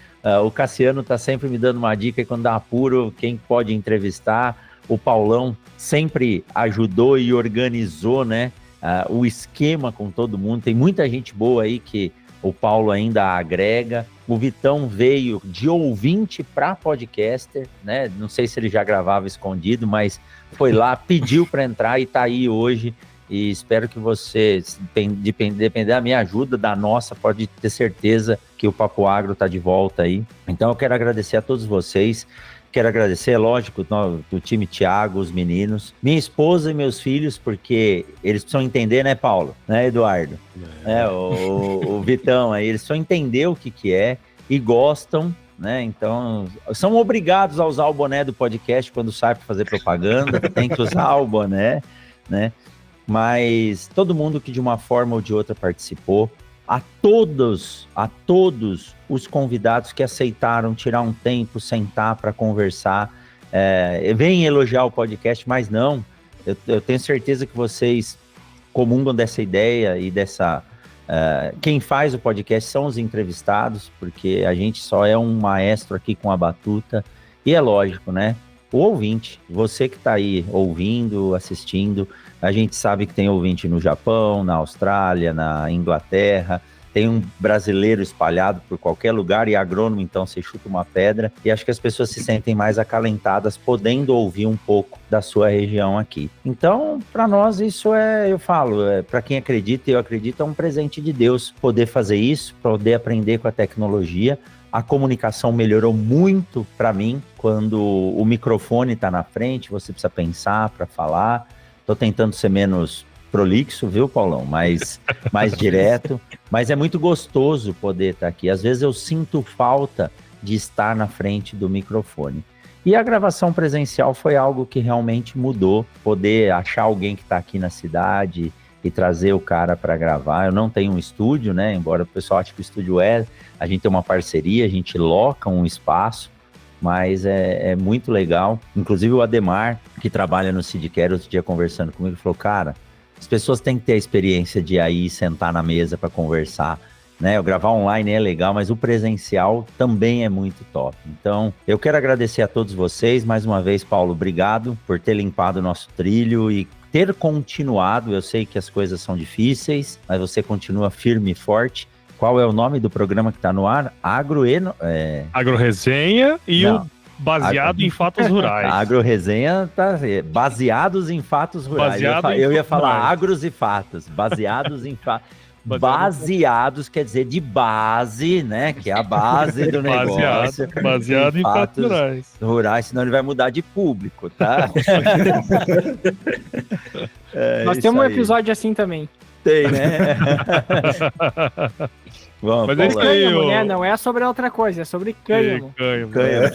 O Cassiano tá sempre me dando uma dica, e quando dá apuro, quem pode entrevistar. O Paulão sempre ajudou e organizou, né, o esquema com todo mundo. Tem muita gente boa aí que o Paulo ainda agrega. O Vitão veio de ouvinte para podcaster, né? Não sei se ele já gravava escondido, mas foi lá, pediu para entrar e tá aí hoje. E espero que você, depender da minha ajuda, da nossa, pode ter certeza que o Papo Agro tá de volta aí. Então eu quero agradecer a todos vocês. Quero agradecer, lógico, do time Thiago, os meninos, minha esposa e meus filhos, porque eles precisam entender, né, Paulo? Né, Eduardo? O Vitão aí, eles precisam entender o que é e gostam, né? Então, são obrigados a usar o boné do podcast quando sai para fazer propaganda, tem que usar o boné, né? Mas todo mundo que de uma forma ou de outra participou, a todos os convidados que aceitaram tirar um tempo, sentar para conversar, vem elogiar o podcast, mas não, eu tenho certeza que vocês comungam dessa ideia e dessa... quem faz o podcast são os entrevistados, porque a gente só é um maestro aqui com a batuta, e é lógico, né? O ouvinte, você que está aí ouvindo, assistindo, a gente sabe que tem ouvinte no Japão, na Austrália, na Inglaterra, tem um brasileiro espalhado por qualquer lugar e agrônomo, então você chuta uma pedra, e acho que as pessoas se sentem mais acalentadas podendo ouvir um pouco da sua região aqui. Então, para nós isso eu falo, para quem acredita, eu acredito, é um presente de Deus poder fazer isso, poder aprender com a tecnologia. A comunicação melhorou muito para mim quando o microfone está na frente, você precisa pensar para falar. Estou tentando ser menos prolixo, viu, Paulão? Mais direto. Mas é muito gostoso poder estar aqui. Às vezes eu sinto falta de estar na frente do microfone. E a gravação presencial foi algo que realmente mudou, poder achar alguém que está aqui na cidade e trazer o cara para gravar. Eu não tenho um estúdio, né? Embora o pessoal ache que o estúdio a gente tem uma parceria, a gente loca um espaço, mas é muito legal. Inclusive o Ademar, que trabalha no Sidcare, outro dia conversando comigo, falou, cara, as pessoas têm que ter a experiência de aí sentar na mesa para conversar, né? Eu gravar online é legal, mas o presencial também é muito top. Então, eu quero agradecer a todos vocês. Mais uma vez, Paulo, obrigado por ter limpado o nosso trilho e ter continuado. Eu sei que as coisas são difíceis, mas você continua firme e forte. Qual é o nome do programa que está no ar? Agro Resenha e o Baseado em Fatos Rurais. A Agro Resenha tá baseados em fatos rurais. Eu ia falar agros e fatos, baseados em fatos. Baseados quer dizer de base, né? Que é a base do negócio. Baseado em fatos rurais, senão ele vai mudar de público, tá? Nós temos um episódio assim também. Tem, né? Vamos, mas é cânhamo, né? Não é sobre outra coisa, é sobre cânhamo.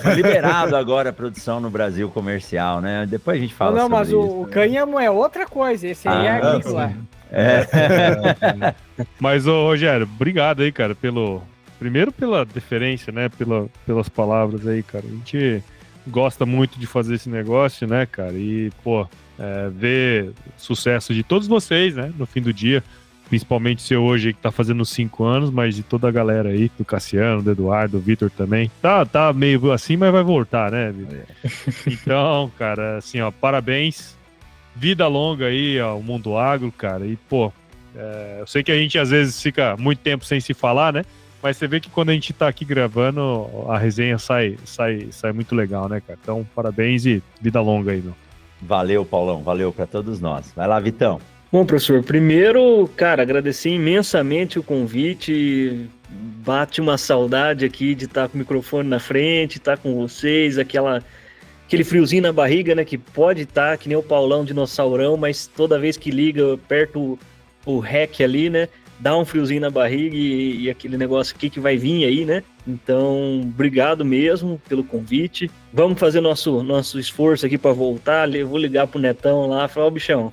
Foi liberado agora a produção no Brasil comercial, né? Depois a gente fala sobre isso. Não, mas o cânhamo é outra coisa, esse aí é agrícola. Mas, Rogério, obrigado aí, cara, primeiro pela deferência, né? Pelas palavras aí, cara. A gente gosta muito de fazer esse negócio, né, cara? E, ver sucesso de todos vocês, né? No fim do dia. Principalmente o seu hoje aí que tá fazendo 5 anos, mas de toda a galera aí, do Cassiano, do Eduardo, do Vitor também. Tá meio assim, mas vai voltar, né, Vitor? Então, cara, assim, ó, parabéns. Vida longa aí ao Mundo Agro, cara. E, eu sei que a gente às vezes fica muito tempo sem se falar, né? Mas você vê que quando a gente tá aqui gravando, a resenha sai muito legal, né, cara? Então, parabéns e vida longa aí, meu. Valeu, Paulão. Valeu pra todos nós. Vai lá, Vitão. Bom, professor, primeiro, cara, agradecer imensamente o convite. Bate uma saudade aqui de estar com o microfone na frente, estar com vocês, aquele friozinho na barriga, né, que pode estar, que nem o Paulão dinossaurão, mas toda vez que liga, eu aperto o REC ali, né, dá um friozinho na barriga e aquele negócio aqui que vai vir aí, né? Então, obrigado mesmo pelo convite. Vamos fazer nosso esforço aqui para voltar. Eu vou ligar pro Netão lá e falar, bichão,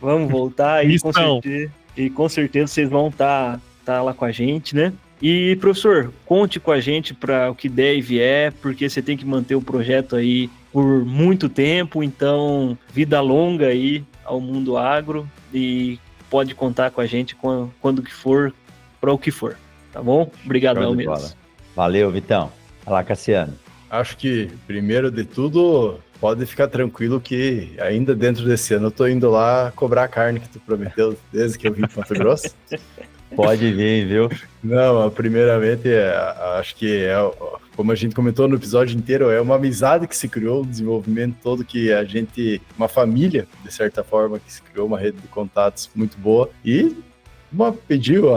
vamos voltar e com certeza vocês vão estar lá com a gente, né? E, professor, conte com a gente para o que der e vier, porque você tem que manter o projeto aí por muito tempo, então, vida longa aí ao Mundo Agro e pode contar com a gente quando que for, para o que for, tá bom? Obrigadão mesmo. Valeu, Vitão. Vai lá, Cassiano. Acho que, primeiro de tudo, pode ficar tranquilo que ainda dentro desse ano eu tô indo lá cobrar a carne que tu prometeu desde que eu vim para Mato Grosso. Pode vir, viu? Não, primeiramente, acho que como a gente comentou no episódio inteiro, é uma amizade que se criou, um desenvolvimento todo que a gente, uma família, de certa forma, que se criou uma rede de contatos muito boa e pediu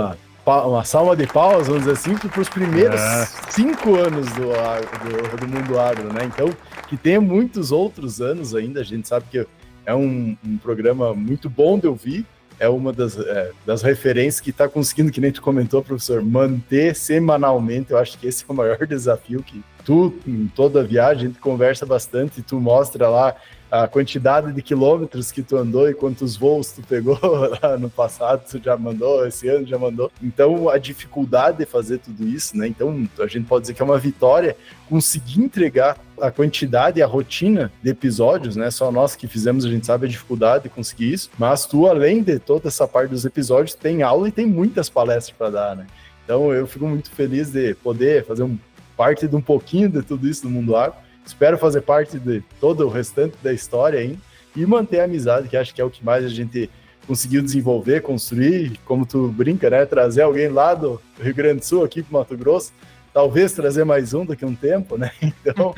uma salva de palmas, vamos dizer assim, para os primeiros 5 anos do Mundo Agro, né? Então, que tem muitos outros anos ainda, a gente sabe que é um programa muito bom de ouvir, é uma das referências que está conseguindo, que nem tu comentou, professor, manter semanalmente. Eu acho que esse é o maior desafio, que tu, em toda a viagem, a gente conversa bastante, tu mostra lá a quantidade de quilômetros que tu andou e quantos voos tu pegou lá no passado, tu já mandou, esse ano já mandou. Então, a dificuldade de fazer tudo isso, né? Então, a gente pode dizer que é uma vitória conseguir entregar a quantidade e a rotina de episódios, né? Só nós que fizemos, a gente sabe a dificuldade de conseguir isso, mas tu, além de toda essa parte dos episódios, tem aula e tem muitas palestras para dar, né? Então, eu fico muito feliz de poder fazer parte de um pouquinho de tudo isso no Mundo Agro. Espero fazer parte de todo o restante da história ainda e manter a amizade, que acho que é o que mais a gente conseguiu desenvolver, construir, como tu brinca, né? Trazer alguém lá do Rio Grande do Sul aqui para Mato Grosso, talvez trazer mais um daqui a um tempo, né? Então,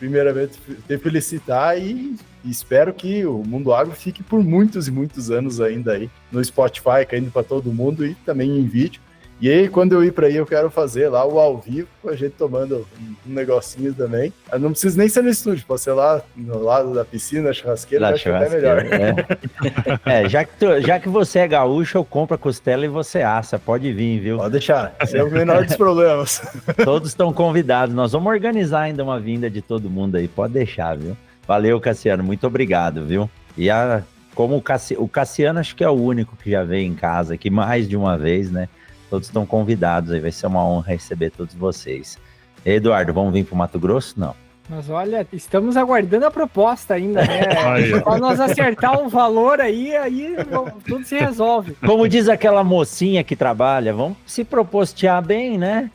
primeiramente, te felicitar e espero que o Mundo Agro fique por muitos e muitos anos ainda aí no Spotify, caindo para todo mundo e também em vídeo. E aí, quando eu ir para aí, eu quero fazer lá o ao vivo, com a gente tomando um negocinho também. Eu não preciso nem ser no estúdio, pode ser lá no lado da piscina, churrasqueira, acho que até melhor. Já que você é gaúcho, eu compro a costela e você assa, pode vir, viu? Pode deixar, esse é o menor dos problemas. Todos estão convidados, nós vamos organizar ainda uma vinda de todo mundo aí, pode deixar, viu? Valeu, Cassiano, muito obrigado, viu? E como o Cassiano acho que é o único que já veio em casa aqui mais de uma vez, né? Todos estão convidados aí, vai ser uma honra receber todos vocês. Eduardo, vamos vir para o Mato Grosso? Não. Mas olha, estamos aguardando a proposta ainda, né? Para nós acertar o valor aí tudo se resolve. Como diz aquela mocinha que trabalha, vamos se propostear bem, né?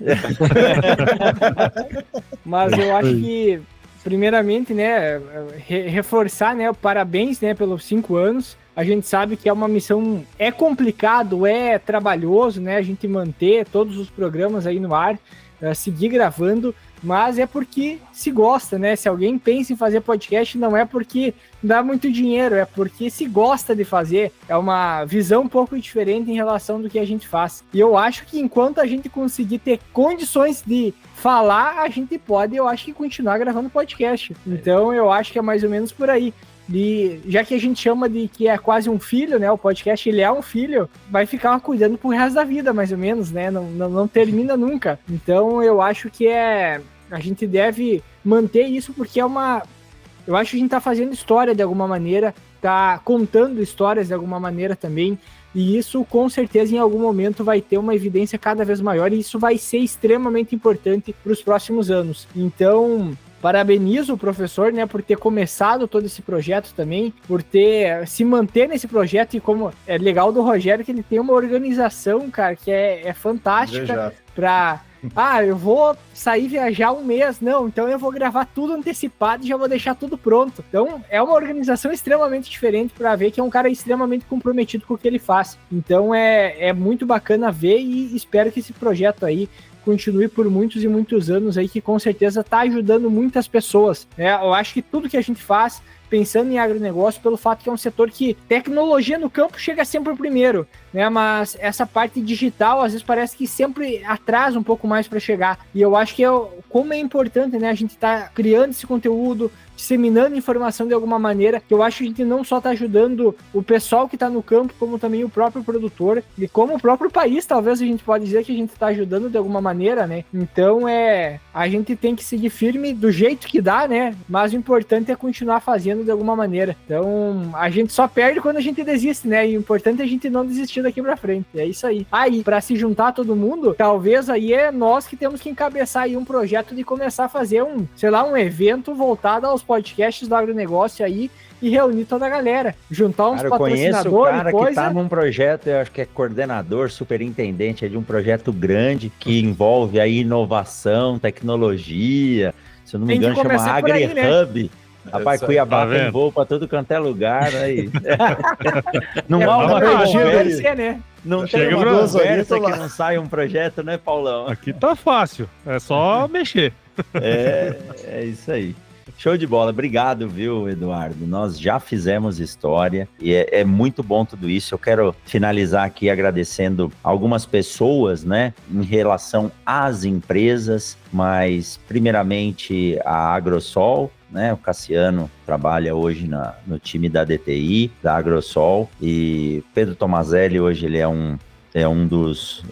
Mas eu acho que, primeiramente, né, reforçar, né, parabéns, né, pelos 5 anos. A gente sabe que é uma missão, é complicado, é trabalhoso, né, a gente manter todos os programas aí no ar, seguir gravando, mas é porque se gosta, né? Se alguém pensa em fazer podcast, não é porque dá muito dinheiro, é porque se gosta de fazer. É uma visão um pouco diferente em relação do que a gente faz. E eu acho que enquanto a gente conseguir ter condições de falar, a gente pode, eu acho que continuar gravando podcast. Então eu acho que é mais ou menos por aí. E já que a gente chama de que é quase um filho, né? O podcast, ele é um filho, vai ficar cuidando pro resto da vida, mais ou menos, né? Não termina nunca. Então eu acho que a gente deve manter isso, porque eu acho que a gente tá fazendo história de alguma maneira, tá contando histórias de alguma maneira também, e isso com certeza em algum momento vai ter uma evidência cada vez maior, e isso vai ser extremamente importante para os próximos anos. Então, parabenizo o professor, né, por ter começado todo esse projeto também, por ter se manter nesse projeto, e como é legal do Rogério que ele tem uma organização, cara, que é fantástica para... eu vou sair viajar um mês, não, então eu vou gravar tudo antecipado e já vou deixar tudo pronto. Então é uma organização extremamente diferente para ver que é um cara extremamente comprometido com o que ele faz. Então é muito bacana ver, e espero que esse projeto aí continue por muitos e muitos anos aí, que com certeza está ajudando muitas pessoas. Eu acho que tudo que a gente faz, pensando em agronegócio, pelo fato que é um setor que tecnologia no campo chega sempre primeiro, né? Mas essa parte digital, às vezes, parece que sempre atrasa um pouco mais para chegar. E eu acho que como é importante, né, a gente tá criando esse conteúdo, disseminando informação de alguma maneira, que eu acho que a gente não só está ajudando o pessoal que está no campo, como também o próprio produtor, e como o próprio país, talvez a gente pode dizer que a gente está ajudando de alguma maneira, né? Então a gente tem que seguir firme do jeito que dá, né? Mas o importante é continuar fazendo de alguma maneira. Então a gente só perde quando a gente desiste, né? E o importante é a gente não desistir daqui para frente. É isso aí. Aí, para se juntar todo mundo, talvez aí é nós que temos que encabeçar aí um projeto de começar a fazer um evento voltado aos podcasts do agronegócio aí, e reunir toda a galera, juntar uns patrocinadores. Eu conheço o cara que tá num projeto, eu acho que é coordenador, superintendente de um projeto grande que envolve aí inovação, tecnologia, se eu não me engano chama AgriHub. Rapaz, Cuiabá tem voo pra todo quanto é lugar, aí. Não há uma conversa, né? Não tem uma conversa que não sai um projeto, né, Paulão? Aqui tá fácil, é só mexer. É isso aí. Show de bola, obrigado, viu, Eduardo? Nós já fizemos história e é muito bom tudo isso. Eu quero finalizar aqui agradecendo algumas pessoas, né, em relação às empresas, mas primeiramente a Agrosol, né? O Cassiano trabalha hoje no time da DTI, da Agrosol, e Pedro Tomazelli hoje ele é um dos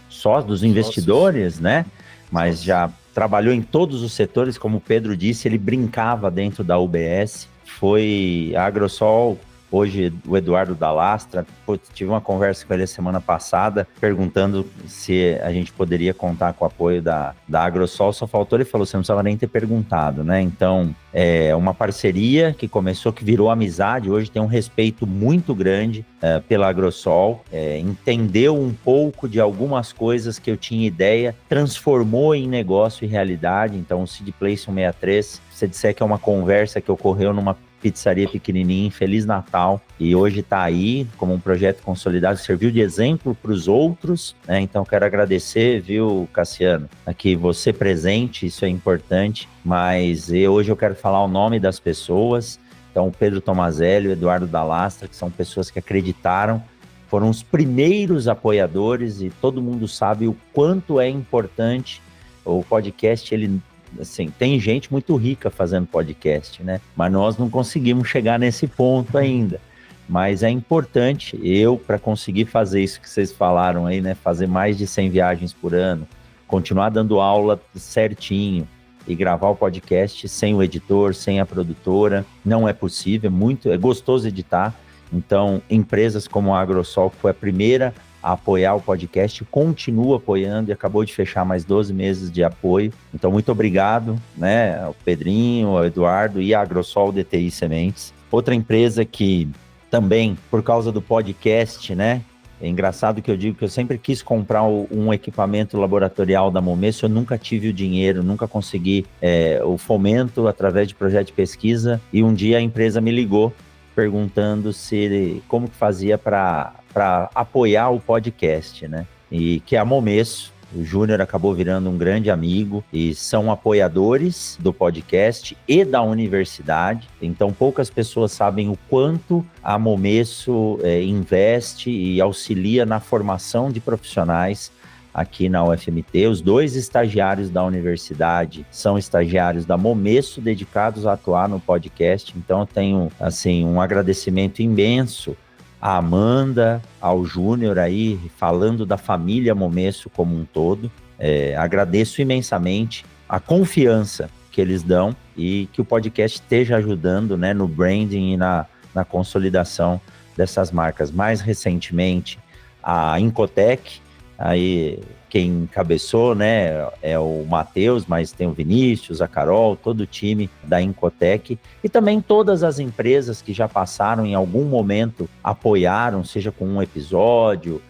investidores, né? Mas já trabalhou em todos os setores, como o Pedro disse, ele brincava dentro da UBS, foi a Agrosol. Hoje, o Eduardo Dalastra, tive uma conversa com ele semana passada, perguntando se a gente poderia contar com o apoio da Agrosol. Só faltou, ele falou, você não precisava nem ter perguntado, né? Então, é uma parceria que começou, que virou amizade. Hoje tem um respeito muito grande pela Agrosol. Entendeu um pouco de algumas coisas que eu tinha ideia, transformou em negócio e realidade. Então, o Seed Place 163, se você disser que é uma conversa que ocorreu numa pizzaria pequenininha, Feliz Natal, e hoje está aí como um projeto consolidado, serviu de exemplo para os outros, né? Então quero agradecer, viu, Cassiano, aqui você presente, isso é importante, mas hoje eu quero falar o nome das pessoas. Então o Pedro Tomazelli, o Eduardo Dalastra, que são pessoas que acreditaram foram os primeiros apoiadores e todo mundo sabe o quanto é importante o podcast. Ele, assim, tem gente muito rica fazendo podcast, né? Mas nós não conseguimos chegar nesse ponto ainda. Mas é importante, para conseguir fazer isso que vocês falaram aí, né? Fazer mais de 100 viagens por ano, continuar dando aula certinho e gravar o podcast sem o editor, sem a produtora, não é possível, é gostoso editar. Então, empresas como a Agrosol, que foi a primeira a apoiar o podcast, continua apoiando e acabou de fechar mais 12 meses de apoio. Então, muito obrigado, né, ao Pedrinho, ao Eduardo e a Agrosol DTI Sementes. Outra empresa que também, por causa do podcast, né, é engraçado que eu digo que eu sempre quis comprar um equipamento laboratorial da Momesso, eu nunca tive o dinheiro, nunca consegui o fomento através de projeto de pesquisa, e um dia a empresa me ligou perguntando como que fazia para apoiar o podcast, né? E que a Momesso, o Júnior acabou virando um grande amigo e são apoiadores do podcast e da universidade. Então, poucas pessoas sabem o quanto a Momesso investe e auxilia na formação de profissionais aqui na UFMT. Os 2 estagiários da universidade são estagiários da Momesso dedicados a atuar no podcast. Então, eu tenho, assim, um agradecimento imenso à Amanda, ao Júnior aí, falando da família Momesso como um todo. Agradeço imensamente a confiança que eles dão e que o podcast esteja ajudando, né, no branding e na consolidação dessas marcas. Mais recentemente, a Incotec, aí quem encabeçou, né, é o Matheus, mas tem o Vinícius, a Carol, todo o time da Incotec e também todas as empresas que já passaram em algum momento, apoiaram, seja com um episódio,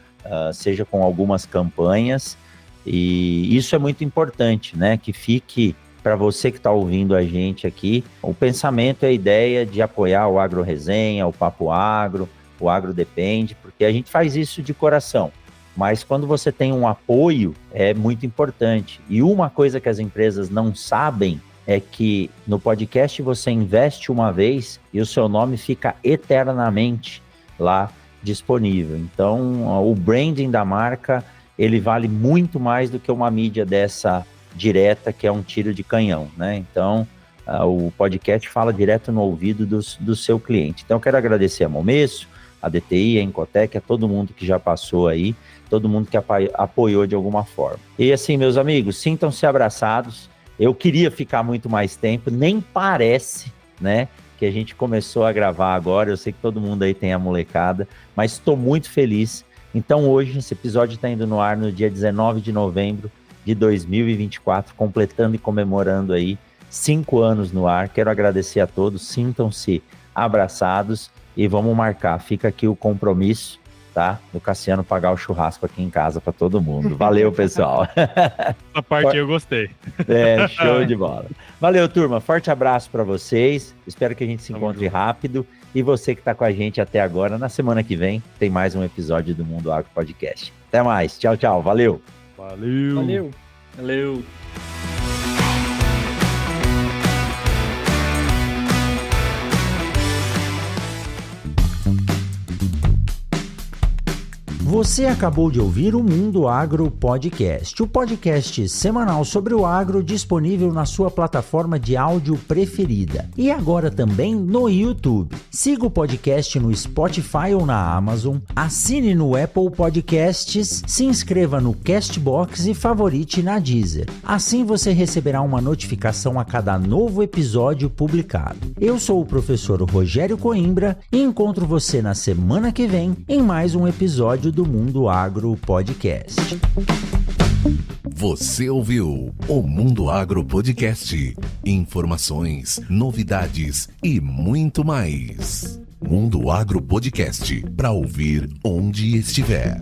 seja com algumas campanhas, e isso é muito importante, né, que fique para você que está ouvindo a gente aqui, o pensamento e a ideia de apoiar o Agro Resenha, o Papo Agro, o Agro Depende, porque a gente faz isso de coração. Mas quando você tem um apoio, é muito importante. E uma coisa que as empresas não sabem é que no podcast você investe uma vez e o seu nome fica eternamente lá disponível. Então, o branding da marca, ele vale muito mais do que uma mídia dessa direta, que é um tiro de canhão, né? Então, o podcast fala direto no ouvido do seu cliente. Então, eu quero agradecer a Momesso, a DTI, a Incotec, a todo mundo que já passou aí, todo mundo que apoiou de alguma forma. E assim, meus amigos, sintam-se abraçados. Eu queria ficar muito mais tempo, nem parece, né, que a gente começou a gravar agora. Eu sei que todo mundo aí tem a molecada, mas estou muito feliz. Então hoje, esse episódio está indo no ar no dia 19 de novembro de 2024, completando e comemorando aí 5 anos no ar. Quero agradecer a todos, sintam-se abraçados e vamos marcar. Fica aqui o compromisso, tá? Do Cassiano pagar o churrasco aqui em casa para todo mundo. Valeu, pessoal. Essa parte eu gostei. Show de bola. Valeu, turma. Forte abraço para vocês. Espero que a gente se encontre rápido. E você que está com a gente até agora, na semana que vem, tem mais um episódio do Mundo Agro Podcast. Até mais. Tchau, tchau. Valeu. Valeu. Valeu. Valeu. Você acabou de ouvir o Mundo Agro Podcast, o podcast semanal sobre o agro disponível na sua plataforma de áudio preferida e agora também no YouTube. Siga o podcast no Spotify ou na Amazon, assine no Apple Podcasts, se inscreva no Castbox e favorite na Deezer. Assim você receberá uma notificação a cada novo episódio publicado. Eu sou o professor Rogério Coimbra e encontro você na semana que vem em mais um episódio do Mundo Agro Podcast. Você ouviu o Mundo Agro Podcast. Informações, novidades e muito mais. Mundo Agro Podcast, para ouvir onde estiver.